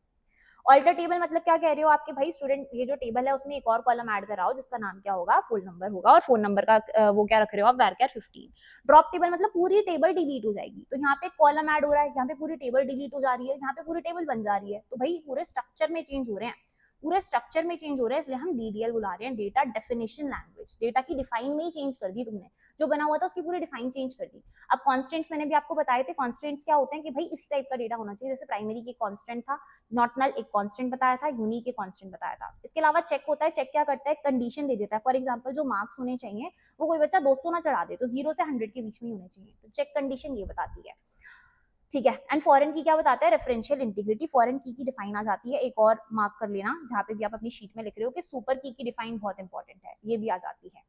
ऑल्टर टेबल मतलब क्या कह रहे हो आपके भाई स्टूडेंट, ये जो टेबल है उसमें एक और कॉलम ऐड कराओ जिसका नाम क्या होगा? फुल नंबर होगा, और फोन नंबर का वो क्या रख रहे हो आप? वैरचर 15। ड्रॉप टेबल मतलब पूरी टेबल डिलीट हो जाएगी। तो यहाँ पे कॉलम ऐड हो रहा है, यहाँ पे पूरी टेबल डिलीट हो जा रही है, यहाँ पे पूरी टेबल बन जा रही है। तो भाई पूरे स्ट्रक्चर में चेंज हो रहे हैं, पूरे स्ट्रक्चर में चेंज हो रहे हैं, इसलिए हम डीडीएल बुला रहे हैं, डेटा डेफिनेशन लैंग्वेज। डेटा की डिफाइन में ही चेंज कर दी तुमने, जो बना हुआ था उसकी पूरी डिफाइन चेंज कर दी। अब कॉन्स्टेंट्स मैंने भी आपको बताए थे। कॉन्स्टेंट्स क्या होते हैं कि भाई इस टाइप का डेटा होना चाहिए, जैसे प्राइमरी की कॉन्स्टेंट था, नॉट नल एक कांस्टेंट बताया था, यूनिक एक कांस्टेंट बताया था। इसके अलावा चेक होता है, चेक क्या करता है? कंडीशन दे देता है। फॉर एग्जांपल जो मार्क्स होने चाहिए वो कोई बच्चा 200 ना चढ़ा दे, तो 0 से 100 के बीच में ही होने चाहिए। तो चेक कंडीशन ये बताती है। ठीक है। एंड फॉरेन की क्या बताता है, रेफरेंशियल इंटीग्रिटी। फॉरेन की डिफाइन आ जाती है, एक और मार्क कर लेना जहाँ पे भी आप अपनी शीट में लिख रहे हो कि सुपर की डिफाइन बहुत इंपॉर्टेंट है, ये भी आ जाती है।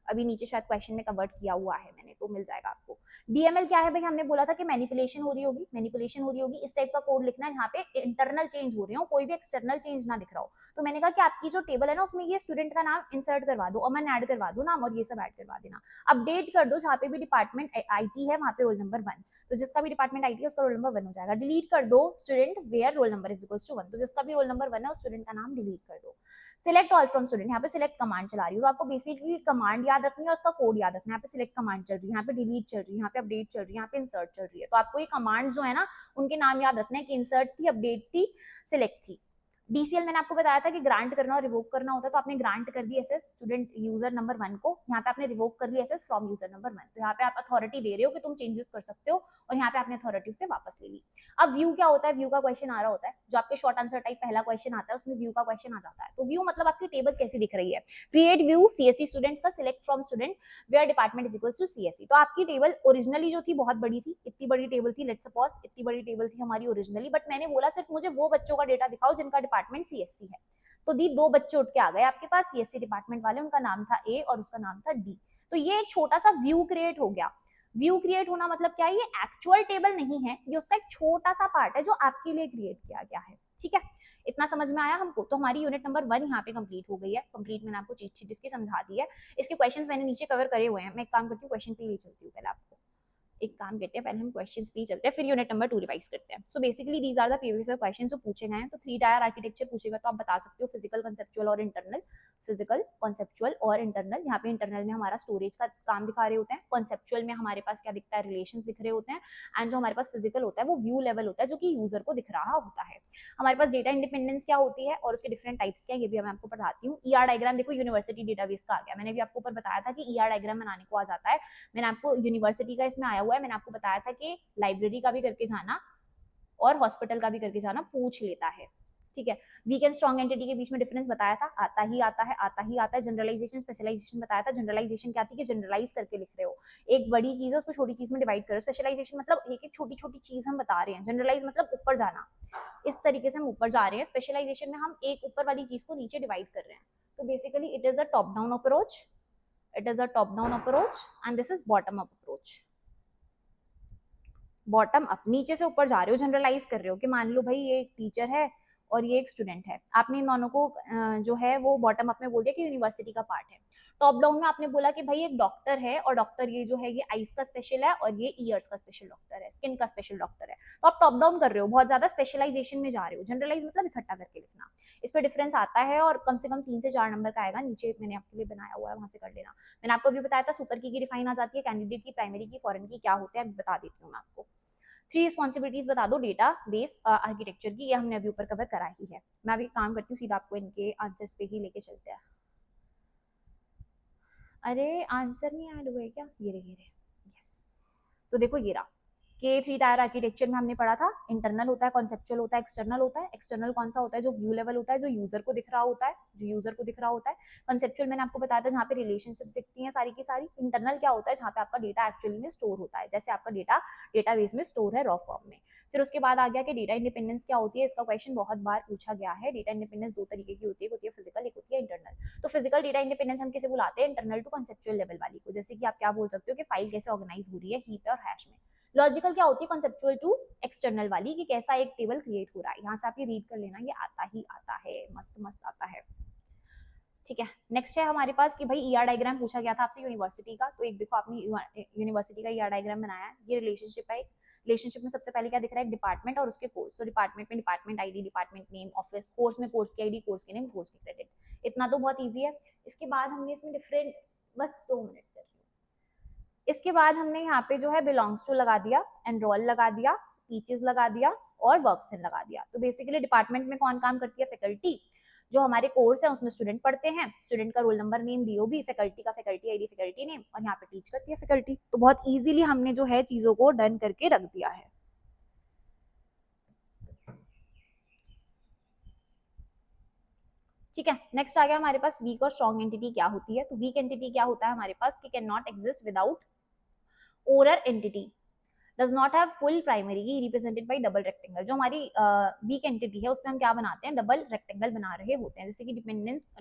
अभी नीचे शायद क्वेश्चन में कवर्ट किया हुआ है मैंने, तो मिल जाएगा आपको। डीएमएल क्या है भाई, हमने बोला था कि मैनिपुलेशन हो रही होगी, मैनिपुलेशन हो रही होगी, इस टाइप का कोड लिखना है जहाँ पे इंटरनल चेंज हो रहे हो, कोई भी एक्सटर्नल चेंज ना दिख रहा हो। तो मैंने कहा कि आपकी जो टेबल है ना उसमें ये स्टूडेंट का नाम इंसर्ट करवा दो और मैं ऐड करवा दो नाम और ये सब ऐड करवा देना। अपडेट कर दो जहाँ पे भी डिपार्टमेंट आईटी है वहाँ पे रोल नंबर 1, तो जिसका भी डिपार्टमेंट आईटी है उसका रोल नंबर 1 हो जाएगा। डिलीट कर दो student where roll number is equals to 1, तो जिसका भी रोल नंबर 1 है उस स्टूडेंट का नाम डिलीट कर दो। सिलेक्ट ऑल फ्रॉम स्टूडेंट, यहाँ पे सिलेक्ट कमांड चला रही हूँ, तो आपको बेसिकली कमांड याद रखनी है और उसका कोड याद रखना है। यहाँ पे सिलेक्ट कमांड चल रही है, यहाँ पे डिलीट चल रही है, यहाँ पे अपडेट चल रही है, यहाँ पे इंसर्ट चल रही है। तो आपको ये कमांड जो है ना उनके नाम याद रखना है कि इंसर्ट थी, अपडेट थी, सिलेक्ट थी। डीसीएल मैंने आपको बताया था कि ग्रांट करना और रिवोक करना होता है, तो आपने ग्रांट कर दी एसएस स्टूडेंट यूजर नंबर 1 को, यहाँ पे आपने रिवोक कर ली एसएस फ्रॉम यूजर नंबर 1, तो यहाँ पे आप अथॉरिटी दे रहे हो कि तुम चेंजेस कर सकते हो और यहाँ पे आपने अथॉरिटी से वापस ले ली। अब व्यू क्या होता है, व्यू का क्वेश्चन आ रहा होता है, जो आपके शॉर्ट आंसर टाइप पहला क्वेश्चन आता है उसमें व्यू का क्वेश्चन आ जाता है। तो व्यू मतलब आपकी टेबल कैसी दिख रही है। क्रिएट व्यू सीएससी स्टूडेंट्स का, select from student where department is equal to CSC. तो आपकी टेबल ओरिजिनली जो थी बहुत बड़ी थी, इतनी बड़ी टेबल थी, लेट्स सपोज इतनी बड़ी टेबल थी हमारी ओरिजिनली, बट मैंने बोला सिर्फ मुझे वो बच्चों का डेटा दिखाओ जिनका डिपार्टमेंट सीएससी है। तो दी 2 बच्चे उठ के आ गए आपके पास सीएससी डिपार्टमेंट वाले, उनका नाम था ए और उसका नाम था डी। तो ये एक छोटा सा व्यू क्रिएट हो गया। व्यू क्रिएट होना मतलब क्या है, ये एक्चुअल टेबल नहीं है, ये उसका एक छोटा सा पार्ट है जो आपके लिए क्रिएट किया गया है। ठीक है, इतना समझ में आया हमको। तो हमारी यूनिट नंबर 1 यहाँ पे कंप्लीट हो गई है। कंप्लीट मैंने आपको चीट शीट इसकी समझा दी है, इसके क्वेश्चंस मैंने नीचे कवर करे हुए हैं। मैं एक काम करती हूँ, क्वेश्चन पे ले चलती हूँ पहले आपको। एक काम करते हैं, पहले हम क्वेश्चंस पे चलते हैं, फिर यूनिट नंबर 2 रिवाइज करते हैं। So basically these are the previous questions जो पूछे गए हैं। तो 3 टायर आर्किटेक्चर पूछेगा तो आप बता सकते हो फिजिकल, कंसेप्चुअल और इंटरनल। फिजिकल, कॉन्सेप्चुअल और इंटरनल। यहाँ पे इंटरनल में हमारा स्टोरेज का काम दिखा रहे होते हैं, कॉन्सेप्चुअल में हमारे पास क्या दिखता है, रिलेशन दिख रहे होते हैं, एंड जो हमारे पास फिजिकल होता है वो व्यू लेवल होता है जो कि यूजर को दिख रहा होता है। हमारे पास डेटा इंडिपेंडेंस क्या होती है और उसके डिफरेंट टाइप्स क्या है ये भी मैं आपको बताती हूँ। ईआर डायग्राम देखो यूनिवर्सिटी डेटाबेस का आ गया, मैंने भी आपको ऊपर बताया था कि ईआर डायग्राम बनाने को आ जाता है। मैंने आपको यूनिवर्सिटी का इसमें आया हुआ है, मैंने आपको बताया था कि लाइब्रेरी का भी करके जाना और हॉस्पिटल का भी करके जाना पूछ लेता है। ठीक है, वीक एंड स्ट्रॉन्ग एंटिटी के बीच में डिफरेंस बताया था, आता ही आता है, आता ही आता है। जनरलाइजेशन स्पेशलाइजेशन बताया था। जनरलाइजेशन क्या थी कि जनरलाइज करके लिख रहे हो, एक बड़ी चीज है उसको छोटी चीज में डिवाइड करो। स्पेशलाइजेशन मतलब एक एक छोटी छोटी चीज हम बता रहे हैं। जनरलाइज मतलब ऊपर जाना, इस तरीके से हम ऊपर जा रहे हैं। स्पेशलाइजेशन में हम एक ऊपर वाली चीज को नीचे डिवाइड कर रहे हैं। तो basically it is a top down approach, it is a top down approach and this is bottom up approach. Bottom up, नीचे से ऊपर जा रहे हो, जनरलाइज कर रहे हो कि मान लो भाई ये एक टीचर है और ये एक स्टूडेंट है, आपने इन दोनों को जो है वो बॉटम अप में बोल दिया कि यूनिवर्सिटी का पार्ट है। टॉप डाउन में आपने बोला कि भाई एक डॉक्टर है और डॉक्टर ये जो है ये आईज का स्पेशल है और ये ईयर्स का स्पेशल डॉक्टर है, स्किन का स्पेशल डॉक्टर है। तो आप टॉप डाउन कर रहे हो, बहुत ज्यादा स्पेशलाइजेशन में जा रहे हो। जनरलाइज मतलब इकट्ठा करके लिखना, इस पर डिफरेंस आता है और कम से कम 3 से 4 नंबर का आएगा। नीचे मैंने आपके लिए बनाया हुआ है, वहां से कर लेना। मैंने आपको भी बताया था सुपर की डिफाइन आ जाती है, कैंडिडेट की, प्राइमरी की, फॉरेन की क्या होते हैं बता देती हूँ मैं आपको। 3 रिस्पॉन्सिबिलिटीज बता दो डेटा बेस आर्किटेक्चर की, ये हमने अभी ऊपर कवर करा ही है। मैं अभी काम करती हूँ, सीधा आपको इनके आंसर्स पे ही लेके चलते हैं। अरे आंसर नहीं ऐड हुए क्या, ये रहे यस। तो देखो ये रहा के 3 टायर आर्किटेक्चर में हमने पढ़ा था, इंटरनल होता है, कॉन्सेप्चुअल होता है, एक्सटर्नल होता है। एक्सटर्नल कौन सा होता है, जो व्यू लेवल होता है, जो यूजर को दिख रहा होता है, जो यूजर को दिख रहा होता है। कॉन्सेप्चुअल मैंने आपको बताया था जहाँ पे रिलेशनशिप दिखती हैं सारी की सारी। इंटरनल क्या होता है, जहाँ पे आपका डेटा एक्चुअली में स्टोर होता है, जैसे आपका डेटा डेटाबेस में स्टोर है रॉ फॉर्म में। फिर उसके बाद आ गया कि डेटा इंडिपेंडेंस क्या होती है, इसका क्वेश्चन बहुत बार पूछा गया है। डेटा इंडिपेंडेंस 2 तरीके की होती है, एक होती है फिजिकल, एक होती है इंटरनल। तो फिजिकल डेटा इंडिपेंडेंस हम किसे बुलाते हैं, इंटरनल टू कॉन्सेप्चुअल लेवल वाली को। जैसे कि आप क्या बोल सकते हो कि फाइल कैसे ऑर्गेनाइज हो रही है हीप और हैश में। लॉजिकल क्या होती है, कॉन्सेप्चुअल टू एक्सटर्नल वाली, कि कैसा एक टेबल क्रिएट हो रहा है। यहाँ से आप ये रीड कर लेना, ये आता ही आता है, मस्त मस्त आता है। ठीक है, नेक्स्ट है हमारे पास कि भाई ईआर डायग्राम पूछा गया था आपसे यूनिवर्सिटी का। तो एक देखो आपने यूनिवर्सिटी का ईआर डायग्राम बनाया है, ये रिलेशनशिप है। रिलेशनशिप में सबसे पहले क्या दिख रहा है, डिपार्टमेंट और उसके कोर्स। तो डिपार्टमेंट में department ID, department name, office. Course में कोर्स की आईडी, कोर्स के नेम, कोर्स की क्रेडिट। इतना तो बहुत ईजी है। इसके बाद हमने इसमें डिफरेंट, बस 2 मिनट कर, इसके बाद हमने यहाँ पे जो है बिलोंग्स टू लगा दिया, एनरोल लगा दिया, टीचर्स लगा दिया और वर्क्स इन लगा दिया। तो बेसिकली डिपार्टमेंट में कौन काम करती है, फैकल्टी। जो हमारे कोर्स है उसमें स्टूडेंट पढ़ते हैं, स्टूडेंट का roll number, name, DOB. Faculty का फैकल्टी आईडी, फैकल्टी नेम, और यहाँ पे टीच करती है फैकल्टी। तो बहुत इजीली हमने जो है चीजों को डन करके रख दिया है। ठीक है, नेक्स्ट आ गया हमारे पास वीक और स्ट्रॉन्ग एंटिटी क्या होती है। तो वीक एंटिटी क्या होता है हमारे पास कि can not exist without owner entity. Does not have full primary key represented by double rectangle. जो हमारी वीक एंटिटी है उसमें हम क्या बनाते हैं, डबल रेक्टेंगल बना रहे होते हैं, जैसे कि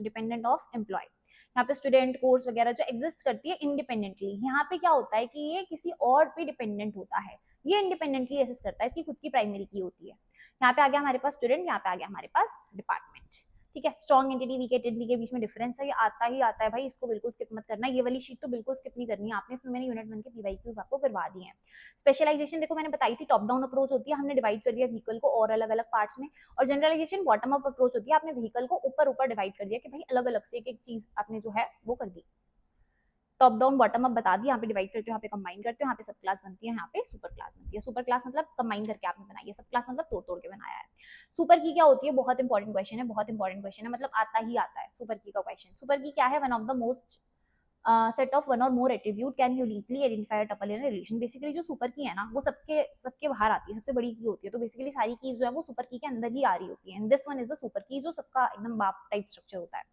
डिपेंडेंट ऑफ एम्प्लॉय। यहाँ पे स्टूडेंट कोर्स वगैरह जो एग्जिस्ट करती है इंडिपेंडेंटली, यहाँ पे क्या होता है कि ये किसी और पे डिपेंडेंट होता है, ये इंडिपेंडेंटली एग्जिस्ट करता है, इसकी खुद की प्राइमरी की होती है। यहाँ पे आ गया हमारे पास स्टूडेंट, यहाँ पे आ गया हमारे पास डिपार्टमेंट। ठीक है, स्ट्रॉन्ग एंटिटी वीक एंटिटी के बीच में डिफरेंस है, ये आता ही आता है भाई, इसको बिल्कुल स्किप मत करना। ये वाली शीट तो बिल्कुल स्किप नहीं करनी है आपने, इसमें मैंने यूनिट 1 के पीवाईक्यूज आपको करवा दिए हैं। स्पेशलाइजेशन देखो मैंने बताई थी, टॉप डाउन अप्रोच होती है, हमने डिवाइड कर दिया व्हीकल को और अलग अलग पार्ट्स में। और जनरलाइजेशन बॉटम अप अप्रोच होती है, आपने व्हीकल को ऊपर ऊपर डिवाइड कर दिया कि भाई अलग अलग से एक एक चीज आपने जो है वो कर दी। टॉप डाउन बॉटम अप बता दी, यहाँ पे डिवाइड करते हो, यहाँ पे कंबाइन करते हो, यहाँ पे सब क्लास बनती है, यहाँ पे सुपर क्लास बनती है। सुपर क्लास मतलब कंबाइन करके आपने बनाई है, सब क्लास मतलब तोड़ तोड़ के बनाया है। सुपर की क्या होती है, बहुत इंपॉर्टेंट क्वेश्चन है, बहुत इंपॉर्टेंट क्वेश्चन है, मतलब आता ही आता है सुपर की का क्वेश्चन। सुपर की क्या है, one of the most set of one or more attribute can uniquely identify tuple in relation. Basically जो सुपर की है ना वो सबके सबके बाहर आती है, सबसे बड़ी की होती है, तो बेसिकली सारी कीज जो है वो सुपर की के अंदर ही आ रही होती है। This one is the super की, जो सबका एकदम बाप टाइप स्ट्रक्चर होता है।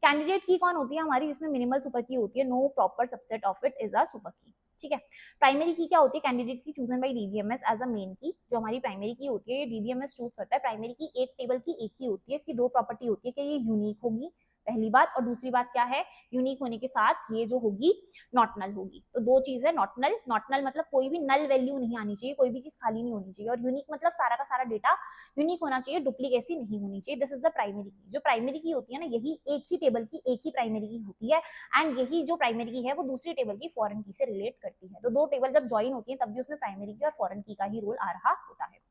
कैंडिडेट की कौन होती है हमारी, जिसमें मिनिमल सुपर की होती है, no proper subset of it is a super key. ठीक है, प्राइमरी की क्या होती है, candidate key chosen by DBMS as a main key. जो हमारी प्राइमरी की होती है ये डीबीएमएस चूज करता है। प्राइमरी की एक टेबल की एक ही होती है, इसकी दो प्रॉपर्टी होती है कि ये यूनिक होगी, पहली बात, और दूसरी बात क्या है, यूनिक होने के साथ ये जो होगी नॉट नल होगी। तो दो चीज है, नॉट नल, नॉट नल मतलब कोई भी नल वैल्यू नहीं आनी चाहिए, कोई भी चीज खाली नहीं होनी चाहिए, और यूनिक मतलब सारा का सारा डेटा यूनिक होना चाहिए, डुप्लीकेसी नहीं होनी चाहिए। दिस इज द प्राइमरी की। जो प्राइमरी की होती है ना, यही एक ही टेबल की एक ही प्राइमरी की होती है, एंड यही जो प्राइमरी की है वो दूसरी टेबल की फॉरेन की से रिलेट करती है। तो दो टेबल जब ज्वाइन होती है तब भी उसमें प्राइमरी की और फॉरेन की का ही रोल आ रहा होता है।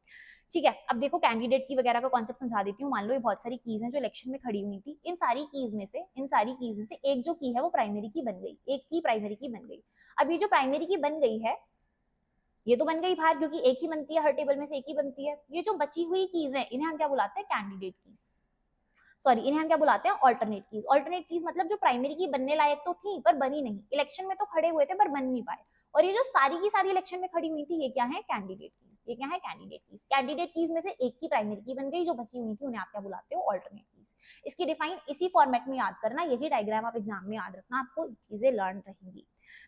ठीक है, अब देखो कैंडिडेट की वगैरह का कॉन्सेप्ट समझा देती हूँ। मान लो ये बहुत सारी कीज हैं जो इलेक्शन में खड़ी हुई थी, इन सारी कीज में से एक जो की है वो प्राइमरी की बन गई, एक की प्राइमरी की बन गई। अब ये जो प्राइमरी की बन गई है ये तो बन गई बाहर, क्योंकि एक ही बनती है, हर टेबल में से एक ही बनती है। ये जो बची हुई कीज है इन्हें हम क्या बुलाते हैं, कैंडिडेट कीज, सॉरी इन्हें हम क्या बुलाते हैं, ऑल्टरनेट कीज। ऑल्टरनेट कीज मतलब जो प्राइमरी की बनने लायक तो थी पर बनी नहीं, इलेक्शन में तो खड़े हुए थे पर बन नहीं पाए। और ये जो सारी की सारी इलेक्शन में खड़ी हुई थी ये क्या है, कैंडिडेट कीज। ये क्या है, कैंडिडेट कीज। कैंडिडेट कीज में से एक की प्राइमरी की बन गई, जो बची हुई थी उन्हें आप क्या बुलाते हो, ऑल्टरनेट कीज। इसकी डिफाइन इसी फॉर्मेट में याद करना, यही डायग्राम आप एग्जाम में याद रखना, आपको चीजें लर्न रहेंगी।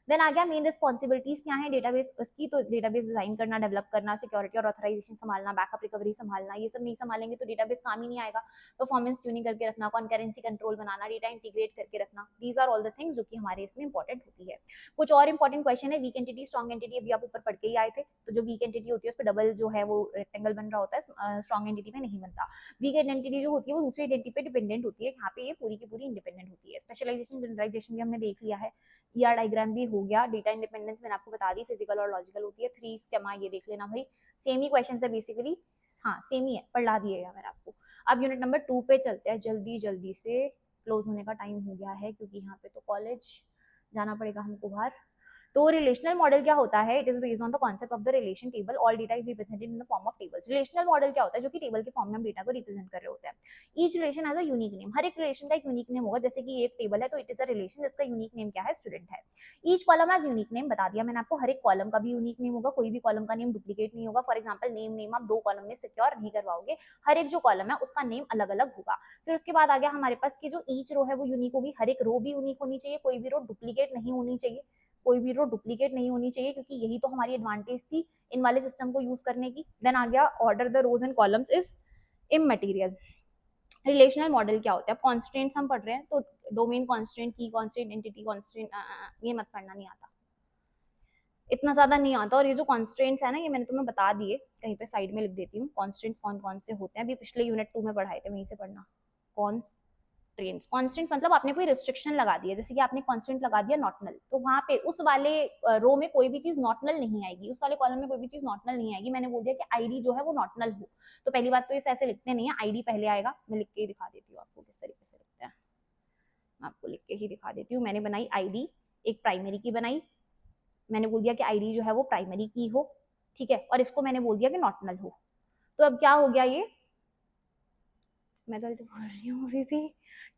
देन आ गया मेन रिस्पॉन्सिबिलिटीज क्या है डेटाबेस उसकी, तो डेटाबेस डिजाइन करना, डेवलप करना, सिक्योरिटी और ऑथराइजेशन संभालना, बैकअप रिकवरी संभालना। ये सब नहीं संभालेंगे तो डेटाबेस काम ही नहीं आएगा। परफॉर्मेंस ट्यूनिंग करके रखना, कॉन्करेंसी कंट्रोल बनाना, डेटा इंटीग्रेट करके रखना, these are all the things जो कि हमारे इसमें इंपॉर्टेंट होती है। कुछ और इंपॉर्टेंट क्वेश्चन है, वीक एंटिटी स्ट्रॉन्ग एंटिटी, अभी आप ऊपर पढ़ के ही आए थे। तो जो वीक एंटिटी होती है उस पर डबल जो है वो रेक्टेंगल बन रहा होता है, स्ट्रॉन्ग एंटिटी में नहीं बनता। वीक एंटिटी जो होती है वो दूसरी एंटिटी पे डिपेंडेंट होती है, यहाँ पे ये पूरी की पूरी इंडिपेंडेंट होती है। स्पेशलाइजेशन जनरलाइजेशन भी हमने देख लिया है, ईआर डायग्राम भी हो गया, डेटा इंडिपेंडेंस मैंने आपको बता दी, फिजिकल और लॉजिकल होती है। 3 स्केमा ये देख लेना भाई, सेम ही क्वेश्चन है बेसिकली, हाँ सेम ही है, पढ़ा दिएगा मैंने आपको। अब यूनिट नंबर 2 पे चलते हैं, जल्दी जल्दी से क्लोज होने का टाइम हो गया है, क्योंकि यहाँ पे तो कॉलेज जाना पड़ेगा हमको बाहर। तो रिलेशनल मॉडल क्या होता है, it is based on the concept of the relation table, all data is represented in the form of tables. Relational model क्या होता है, जो कि टेबल के फॉर्म में हम डेटा को रिप्रेजेंट कर रहे होते हैं। Each relation has a unique name, हर एक रिलेशन का एक यूनिक नेम होगा। जैसे कि एक टेबल है तो इट इज अ रिलेशन जिसका यूनिक नेम क्या है, स्टूडेंट है। Each column has unique name, बता दिया मैंने आपको, हर एक कॉलम का भी यूनिक नेम होगा, कोई भी कॉलम का नेम डुप्लीकेट नहीं होगा। फॉर एग्जाम्पल नेम आप 2 कॉलम में सिक्योर नहीं करवाओगे, हर एक जो कॉलम है उसका नेम अलग अलग होगा। फिर उसके बाद आ गया हमारे पास की जो ईच रो है वो यूनिक होगी, हर एक रो भी यूनिक होनी चाहिए, कोई भी रो डुप्लीकेट नहीं होनी चाहिए, कोई भी रो डुप्लीकेट नहीं होनी चाहिए, क्योंकि यही तो हमारी एडवांटेज थी इन वाले सिस्टम को यूज करने की। देन आ गया order the rows and columns is immaterial. Relational model क्या होता है, कॉन्स्टेंट्स हम पढ़ रहे हैं तो domain constraint, key constraint, entity constraint, ये मत पढ़ना, नहीं आता, इतना ज्यादा नहीं आता। और ये जो कॉन्स्टेंट्स है ना ये मैंने तुम्हें बता दिए, कहीं पे साइड में लिख देती हूँ, कॉन्स्टेंट्स कौन कौन से होते हैं, अभी पिछले यूनिट 2 में पढ़ाए थे, वहीं से पढ़ना। कॉन्स्टेंट्स, कॉन्स्टेंट मतलब आपने कोई रिस्ट्रिक्शन लगा दिया, जैसे कि आपने कॉन्स्टेंट लगा दिया नॉट नल, तो वहां पे उस वाले रो में कोई भी चीज नॉट नल नहीं आएगी, उस वाले कॉलम में कोई भी चीज नॉट नल नहीं आएगी। मैंने बोल दिया कि आईडी जो है वो नॉट नल हो, तो पहली बात तो इसे ऐसे लिखते नहीं है, आईडी पहले आएगा। मैं लिख के ही दिखा देती हूँ आपको किस तरीके से लिखते हैं, मैं आपको लिख के ही दिखा देती हूँ। मैंने बनाई आईडी, एक प्राइमरी की बनाई, मैंने बोल दिया कि आईडी जो है वो प्राइमरी की हो, ठीक है, और इसको मैंने बोल दिया कि नॉट नल हो। तो अब क्या हो गया, ये मैं गलत बोल रही हूँ, अभी भी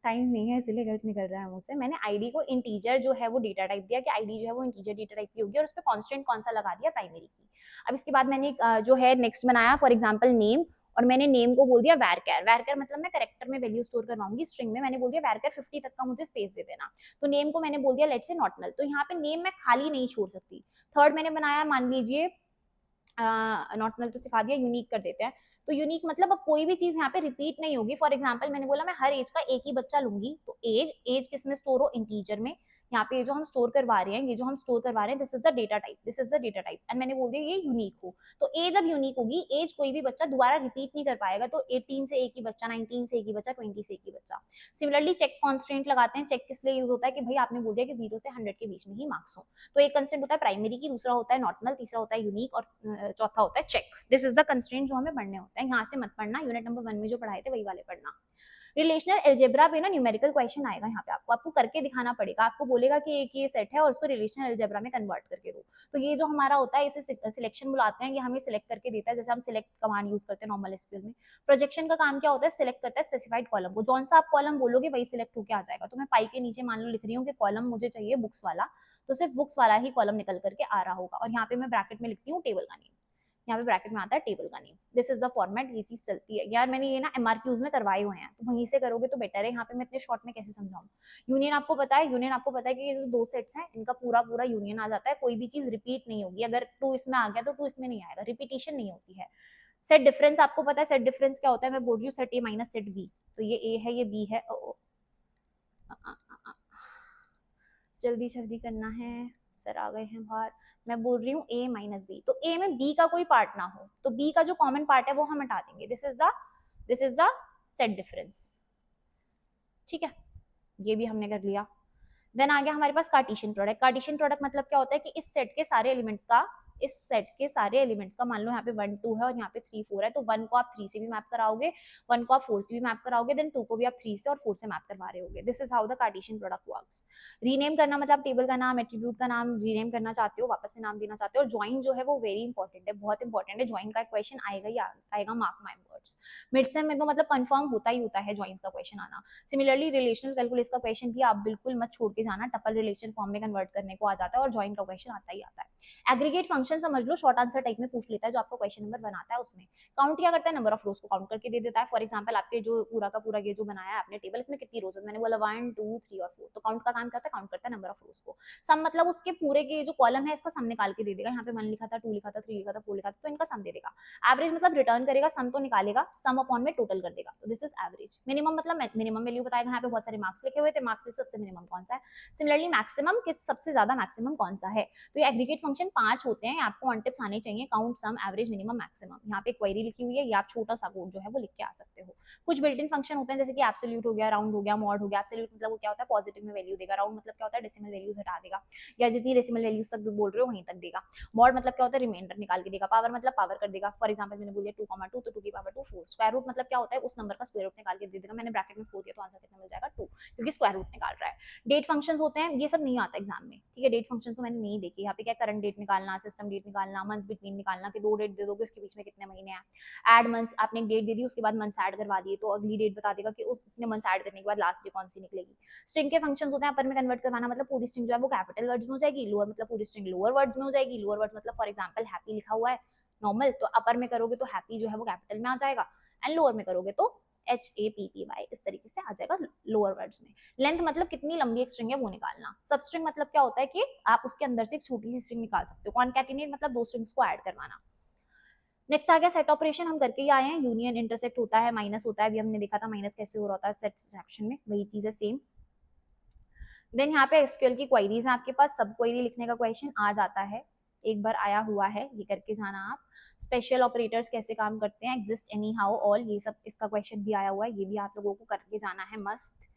टाइम नहीं है इसलिए गलत निकल रहा है मुझसे। मैंने आईडी को इंटीजर जो है वो डेटा टाइप दिया कि आईडी जो है वो इंटीजर डेटा टाइप की होगी, और उस पर कॉन्स्टेंट कौन सा लगा दिया, प्राइमरी की। अब इसके बाद मैंने जो है नेक्स्ट बनाया, फॉर एग्जाम्पल नेम, और मैंने नेम को बोल दिया वैरकर। वैरकर मतलब मैं कैरेक्टर में वैल्यू स्टोर करवाऊंगी, स्ट्रिंग में। मैंने बोल दिया वैरकर 50 तक का मुझे स्पेस दे देना। तो नेम को मैंने बोल दिया लेट्स से नॉट नल, तो यहाँ पे नेम मैं खाली नहीं छोड़ सकती। थर्ड मैंने बनाया, मान लीजिए नॉट नल तो सिखा दिया, यूनिक कर देते हैं। तो यूनिक मतलब अब कोई भी चीज यहाँ पे रिपीट नहीं होगी। फॉर एग्जाम्पल मैंने बोला मैं हर एज का एक ही बच्चा लूंगी, तो एज किस में स्टोर हो, इंटीजर में। यहाँ पे जो हम स्टोर करवा रहे हैं, ये जो हम स्टोर करवा रहे हैं, this is the data type, this is the data type, and मैंने बोल दिया ये यूनिक हो। तो एज अब यूनिक होगी, एज कोई भी बच्चा दोबारा रिपीट नहीं कर पाएगा। तो 18 से एक ही बच्चा, 19 से एक ही बच्चा, 20 से एक ही बच्चा। सिमिलरली चेक कॉन्स्टेंट लगाते हैं। चेक किस लिए यूज होता है कि भाई आपने बोल दिया कि 0 से 100 के बीच में ही मार्क्स हो। तो एक कंस्ट्रेंट होता है प्राइमरी की, दूसरा होता है नॉर्मल, तीसरा होता है यूनिक, और चौथा होता है check. This is the constraint जो हमें पढ़ने होता है। यहाँ से मत पढ़ना, यूनिट नंबर 1 में जो पढ़ाए थे वही वाले पढ़ना। रिलेशनल अलजेब्रा पे ना न्यूमेरिकल क्वेश्चन आएगा यहाँ पे, आपको करके दिखाना पड़ेगा। आपको बोलेगा कि एक ये सेट है और उसको रिलेशनल अलजेब्रा में कन्वर्ट करके दो। तो ये जो हमारा होता है इसे सिलेक्शन बुलाते हैं, ये हमें सिलेक्ट करके देता है। जैसे हम सिलेक्ट कमांड यूज करते हैं नॉर्मल एसक्यूएल में। प्रोजेक्शन का काम क्या होता है, सिलेक्ट करता है स्पेसिफाइड कॉलम को। जौन सा आप कॉलम बोलोगे वही सिलेक्ट होकर आ जाएगा। तो मैं पाई के नीचे मान लो लिख रही हूँ कि कॉलम मुझे चाहिए बुक्स वाला, तो सिर्फ बुक्स वाला ही कॉलम निकल करके आ रहा होगा। और यहाँ पे मैं ब्रैकेट में लिखती हूँ टेबल का नेम, यहाँ पे ब्रैकेट में आता है टेबल का name. This is the format, ये चीज चलती है यार। मैंने ये ना एमआरक्यूज में करवाए हुए हैं, तो वहीं से करोगे तो बेटर है। यहाँ पे मैं इतने शॉर्ट में कैसे समझाऊं। यूनियन आपको पता है, यूनियन आपको पता है कि ये जो दो सेट्स हैं इनका पूरा पूरा यूनियन आ जाता है। कोई भी चीज रिपीट नहीं होगी। अगर 2 इसमें आ गया तो 2 इसमें नहीं आएगा, रिपीटेशन नहीं होती है। सेट डिफरेंस आपको पता है, सेट डिफरेंस क्या होता है, मैं बोल रही हूँ set A minus set B. तो ये ए है, ये बी है। जल्दी जल्दी करना है, सर आ गए हैं बाहर। मैं बोल रही हूँ ए माइनस बी, तो ए में बी का कोई पार्ट ना हो, तो बी का जो कॉमन पार्ट है वो हम हटा देंगे। This is the set difference. ठीक है, ये भी हमने कर लिया। देन आ गया हमारे पास कार्टेशियन प्रोडक्ट। कार्टेशियन प्रोडक्ट मतलब क्या होता है कि इस सेट के सारे एलिमेंट्स का, इस सेट के सारे एलिमेंट्स का, मान लो यहाँ पे 1 2 है और यहाँ पे 3 4 है, तो 1 को आप 3 से भी मैप कराओगे, 1 को आप 4 से भी मैप कराओगे, देन 2 को भी आप 3 से और 4 से मैप करवा रहे होगे। This is how the Cartesian product works. Rename करना मतलब टेबल का नाम, एट्रीब्यूट का नाम रीनेम करना चाहते हो, वापस से नाम देना चाहते हो। और ज्वाइन जो है वो वेरी इंपॉर्टेंट है, बहुत इंपॉर्टेंट है। ज्वाइन का क्वेश्चन आएगा ही आएगा, mark my words. Mid sem में तो मतलब कंफर्म होता ही होता है ज्वाइन का क्वेश्चन आना। सिमिलरली रिलेशनल कैलकुलस का क्वेश्चन भी आप बिल्कुल मत छोड़ के जाना, टपल रिलेशन फॉर्म में कन्वर्ट करने को आ जाता है और ज्वाइन का क्वेश्चन आता ही आता है। एग्रीगेट फंक्शन समझ लो, शॉर्ट आंसर टाइप में पूछ लेता है, जो आपको क्वेश्चन नंबर बनाता है उसमें। काउंट क्या करता है, नंबर ऑफ रोज को काउंट करके दे देता है। फॉर एग्जांपल आपके जो पूरा का पूरा ये जो बनाया है आपने टेबल, इसमें कितनी रोज है, मैंने बोला 1 2 3 और 4, तो काउंट का काम करता है, काउंट करता है नंबर ऑफ रोज को। सम मतलब उसके पूरे के जो कॉलम है इसका सम निकाल के दे देगा। यहाँ पे 1 लिखा था, 2 लिखा था, 3 लिखा था, 4 लिखा था, तो इनका सम दे देगा। एवरेज मतलब रिटर्न करेगा, सम तो निकालेगा, सम अपॉन में टोटल कर देगा, तो दिस इज एवरेज। मिनिमम मतलब मिनिमम वैल्यू बताएगा। यहाँ पे बहुत सारे मार्क्स लिखे हुए थे, मार्क्स में सबसे मिनिमम कौन सा है। सिमिलरली मैक्सिमम किस सबसे ज्यादा मैक्सिमम कौन सा है। तो ये एग्रीगेट फंक्शन 5 होते हैं, आपको 1 टिप्स आने चाहिए, काउंट, सम, एवरेज, मिनिमम, मैक्सिमम। यहाँ पे क्वेरी लिखी हुई है, ये आप छोटा सा कोड जो है वो लिख के आ सकते हो। कुछ बिल्ट इन फंक्शन होते हैं जैसे कि एब्सोल्यूट हो गया, राउंड हो गया, मॉड हो गया। एब्सोल्यूट मतलब वो क्या होता है, पॉजिटिव में वैल्यू देगा। राउंड मतलब क्या होता है, डेसिमल वैल्यूज हटा देगा, या जितनी डेसिमल वैल्यूज तक बोल रहे हो वहीं तक देगा। मॉड मतलब क्या होता है, रिमाइंडर निकाल के देगा। पावर मतलब पावर कर देगा। फॉर एग्जाम्पल मैंने बोलिए 2, 2 तो 2 की पावर 2 4। स्क्वायर रूट मतलब क्या होता है, उस नंबर का स्क्वायर रूट निकाल के दे देगा। मैंने ब्रैकेट में 4 दिया तो आंसर कितना मिल जाएगा 2, क्योंकि स्क्वायर रूट निकाल रहा है। डेट फंक्शंस होते हैं, ये सब नहीं आता एग्जाम में, ठीक है। डेट फंक्शंस तो मैंने नहीं देखे। यहाँ पे क्या करंट डेट निकालना, सिस्टम डेट निकालना, मंथ्स बिटवीन निकालना, कि 2 डेट दे दोगे उसके बीच में कितने महीने हैं। ऐड मंथ्स, आपने एक डेट दे दी उसके बाद मंथ्स ऐड करवा दिए, तो अगली डेट बता देगा कि उस कितने मंथ्स ऐड करने के बाद लास्ट डे कौन सी निकलेगी। स्ट्रिंग के फंक्शंस होते हैं, अपर में कन्वर्ट करवाना मतलब पूरी स्ट्रिंग जो है वो कैपिटल वर्ड्स में हो जाएगी, लोअर मतलब पूरी स्ट्रिंग लोअर वर्ड्स में हो जाएगी। लोअर वर्ड्स मतलब फॉर एग्जांपल हैप्पी लिखा हुआ है नॉर्मल, तो अपर में करोगे तो हैप्पी जो है वो कैपिटल में आ जाएगा, एंड लोअर में करोगे तो HAPPY इस तरीके से आ जाएगा लोअर वर्ड्स में। लेंथ मतलब कितनी लंबी एक स्ट्रिंग है वो निकालना। सब स्ट्रिंग मतलब क्या होता है कि आप उसके अंदर से एक छोटी सी स्ट्रिंग निकाल सकते हो। कॉनकैटिनेट मतलब 2 स्ट्रिंग्स को ऐड करवाना। नेक्स्ट आ गया सेट ऑपरेशन, हम करके ही आए हैं। यूनियन, इंटरसेक्ट होता है, माइनस होता है, अभी हमने देखा था माइनस कैसे हो रहा होता है सेट सेक्शन में, वही चीज है सेम। देन यहाँ पे एसक्यूएल की क्वेरीज है आपके पास, सब क्वेरी लिखने का क्वेश्चन आ जाता है, एक बार आया हुआ है, ये करके जाना आप। स्पेशल ऑपरेटर्स कैसे काम करते हैं, एग्जिस्ट, एनी, हाउ, ऑल, ये सब इसका क्वेश्चन भी आया हुआ है, ये भी आप लोगों को करके जाना है मस्त।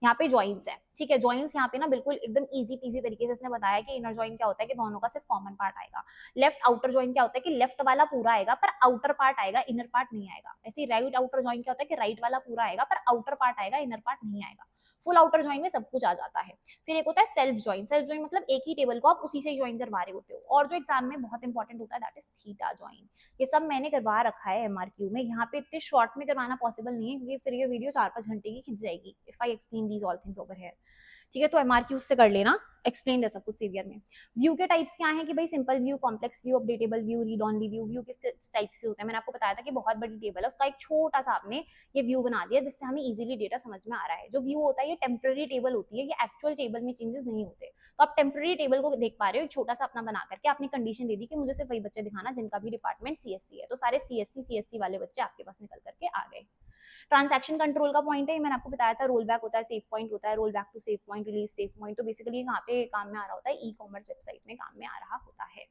यहाँ पे ज्वाइंस है, ठीक है। ज्वाइंस यहाँ पे ना बिल्कुल एकदम इजी पीजी तरीके से इसने बताया कि इनर ज्वाइन क्या होता है कि दोनों का सिर्फ कॉमन पार्ट आएगा। लेफ्ट आउटर ज्वाइन क्या होता है कि लेफ्ट वाला पूरा आएगा पर आउटर पार्ट आएगा, इनर पार्ट नहीं आएगा। ऐसे राइट आउटर ज्वाइन क्या होता है कि राइट वाला पूरा आएगा पर आउटर पार्ट आएगा, इनर पार्ट नहीं आएगा। फुल आउटर ज्वाइन में सब कुछ आ जाता है। फिर एक होता है सेल्फ ज्वाइन। सेल्फ ज्वाइन मतलब एक ही टेबल को आप उसी से ज्वाइन करवा रहे होते हो। और जो एग्जाम में बहुत इंपॉर्टेंट होता है दैट इज थीटा ज्वाइन। ये सब मैंने करवा रखा है एमआरक्यू में, यहाँ पे इतने शॉर्ट में करवाना पॉसिबल नहीं है क्योंकि फिर ये वीडियो 4-5 घंटे की खिंच जाएगी if I explain these all things over here, ठीक है। तो एमआरक्यू से कर लेना, एक्सप्लेन है सब कुछ सीवियर में। व्यू के टाइप्स क्या हैं कि भाई simple view, complex view, updatable view, read only view. View किस टाइप से होता है, मैंने आपको बताया था कि बहुत बड़ी टेबल है उसका एक छोटा सा आपने ये व्यू बना दिया जिससे हमें इजीली डेटा समझ में आ रहा है। जो व्यू होता है ये टेम्पररी टेबल होती है, ये एक्चुअल टेबल में चेंजेस नहीं होते। तो आप टेम्पररी टेबल को देख पा रहे हो, एक छोटा सा अपना बना करके आपने कंडीशन दे दी कि मुझे सिर्फ वही बच्चे दिखाना जिनका भी डिपार्टमेंट सीएससी है, तो सारे सीएससी वाले बच्चे आपके पास निकल करके आ गए। ट्रांजैक्शन कंट्रोल का पॉइंट है, मैंने आपको बताया था, रोल बैक होता है, सेव पॉइंट होता है, roll back to save point, release save point, तो बेसिकली कहाँ पे काम में आ रहा होता है, ई कॉमर्स वेबसाइट में काम में आ रहा होता है।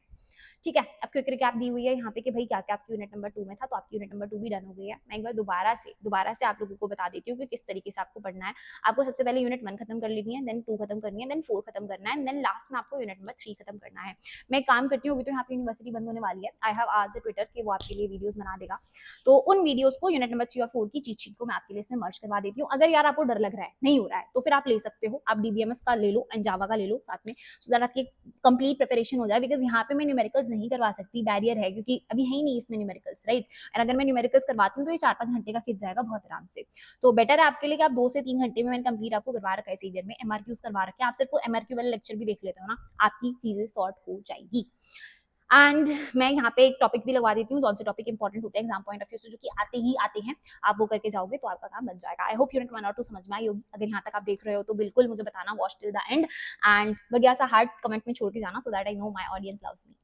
ठीक है, अब क्विक रिकैप दी हुई है यहाँ पे कि भाई क्या क्या आपकी यूनिट नंबर 2 में था, तो आपकी यूनिट नंबर 2 भी डन हो गई है। मैं एक बार दोबारा से आप लोगों को बता देती हूँ कि किस तरीके से आपको पढ़ना है। आपको सबसे पहले यूनिट 1 खत्म कर लेनी है, देन 2 खत्म करनी है, देन 4 खत्म करना है, देन लास्ट में आपको यूनिट नंबर 3 खत्म करना है। मैं एक काम करती हूँ, अभी तो यहाँ पे यूनिवर्सिटी बंद होने वाली है, आई हैव आस्क्ड ट्विटर कि वो आपके लिए वीडियोस बना देगा, तो उन वीडियोस को यूनिट नंबर 3 और 4 की चीट शीट को मैं आपके लिए इसमें मर्ज करवा देती हूँ। अगर यार आपको डर लग रहा है, नहीं हो रहा है, तो फिर आप ले सकते हो, आप डीबीएमएस का ले लो एंड जावा का ले लो साथ में, सो दैट आपकी कंप्लीट प्रिपरेशन हो जाए, बिकॉज यहाँ पे मैं न्यूमेरिकल्स नहीं करवा सकती, बैरियर है, क्योंकि अभी है ही नहीं इसमें न्यूमेरिकल्स, राइट। और अगर मैं न्यूमेरिकल्स करवाती हूँ तो ये 4-5 घंटे का खिंच जाएगा बहुत आराम से। तो बेटर है आपके लिए कि आप 2 से 3 घंटे में मैंने कंप्लीट आपको करवा रखा है सीवियर में, एमआरक्यूज करवा रखे हैं, आप सिर्फ वो एमआरक्यू वाले लेक्चर भी देख लेते हो ना, आपकी चीजें सॉर्ट हो जाएगी। एंड मैं यहाँ पे एक टॉपिक भी लगवा देती हूँ, कौन से टॉपिक इंपॉर्टेंट होते हैं एग्जाम पॉइंट ऑफ व्यू से, जो कि आते हैं, आप वो करके जाओगे तो आपका काम बन जाएगा। आई होप यूनिट 1 और 2 समझ में आई होगी। अगर यहाँ तक आप देख रहे हो तो बिल्कुल मुझे बताना, watch till the end, and बढ़िया सा हार्ट कमेंट में छोड़ के जाना, so that I know my audience loves me.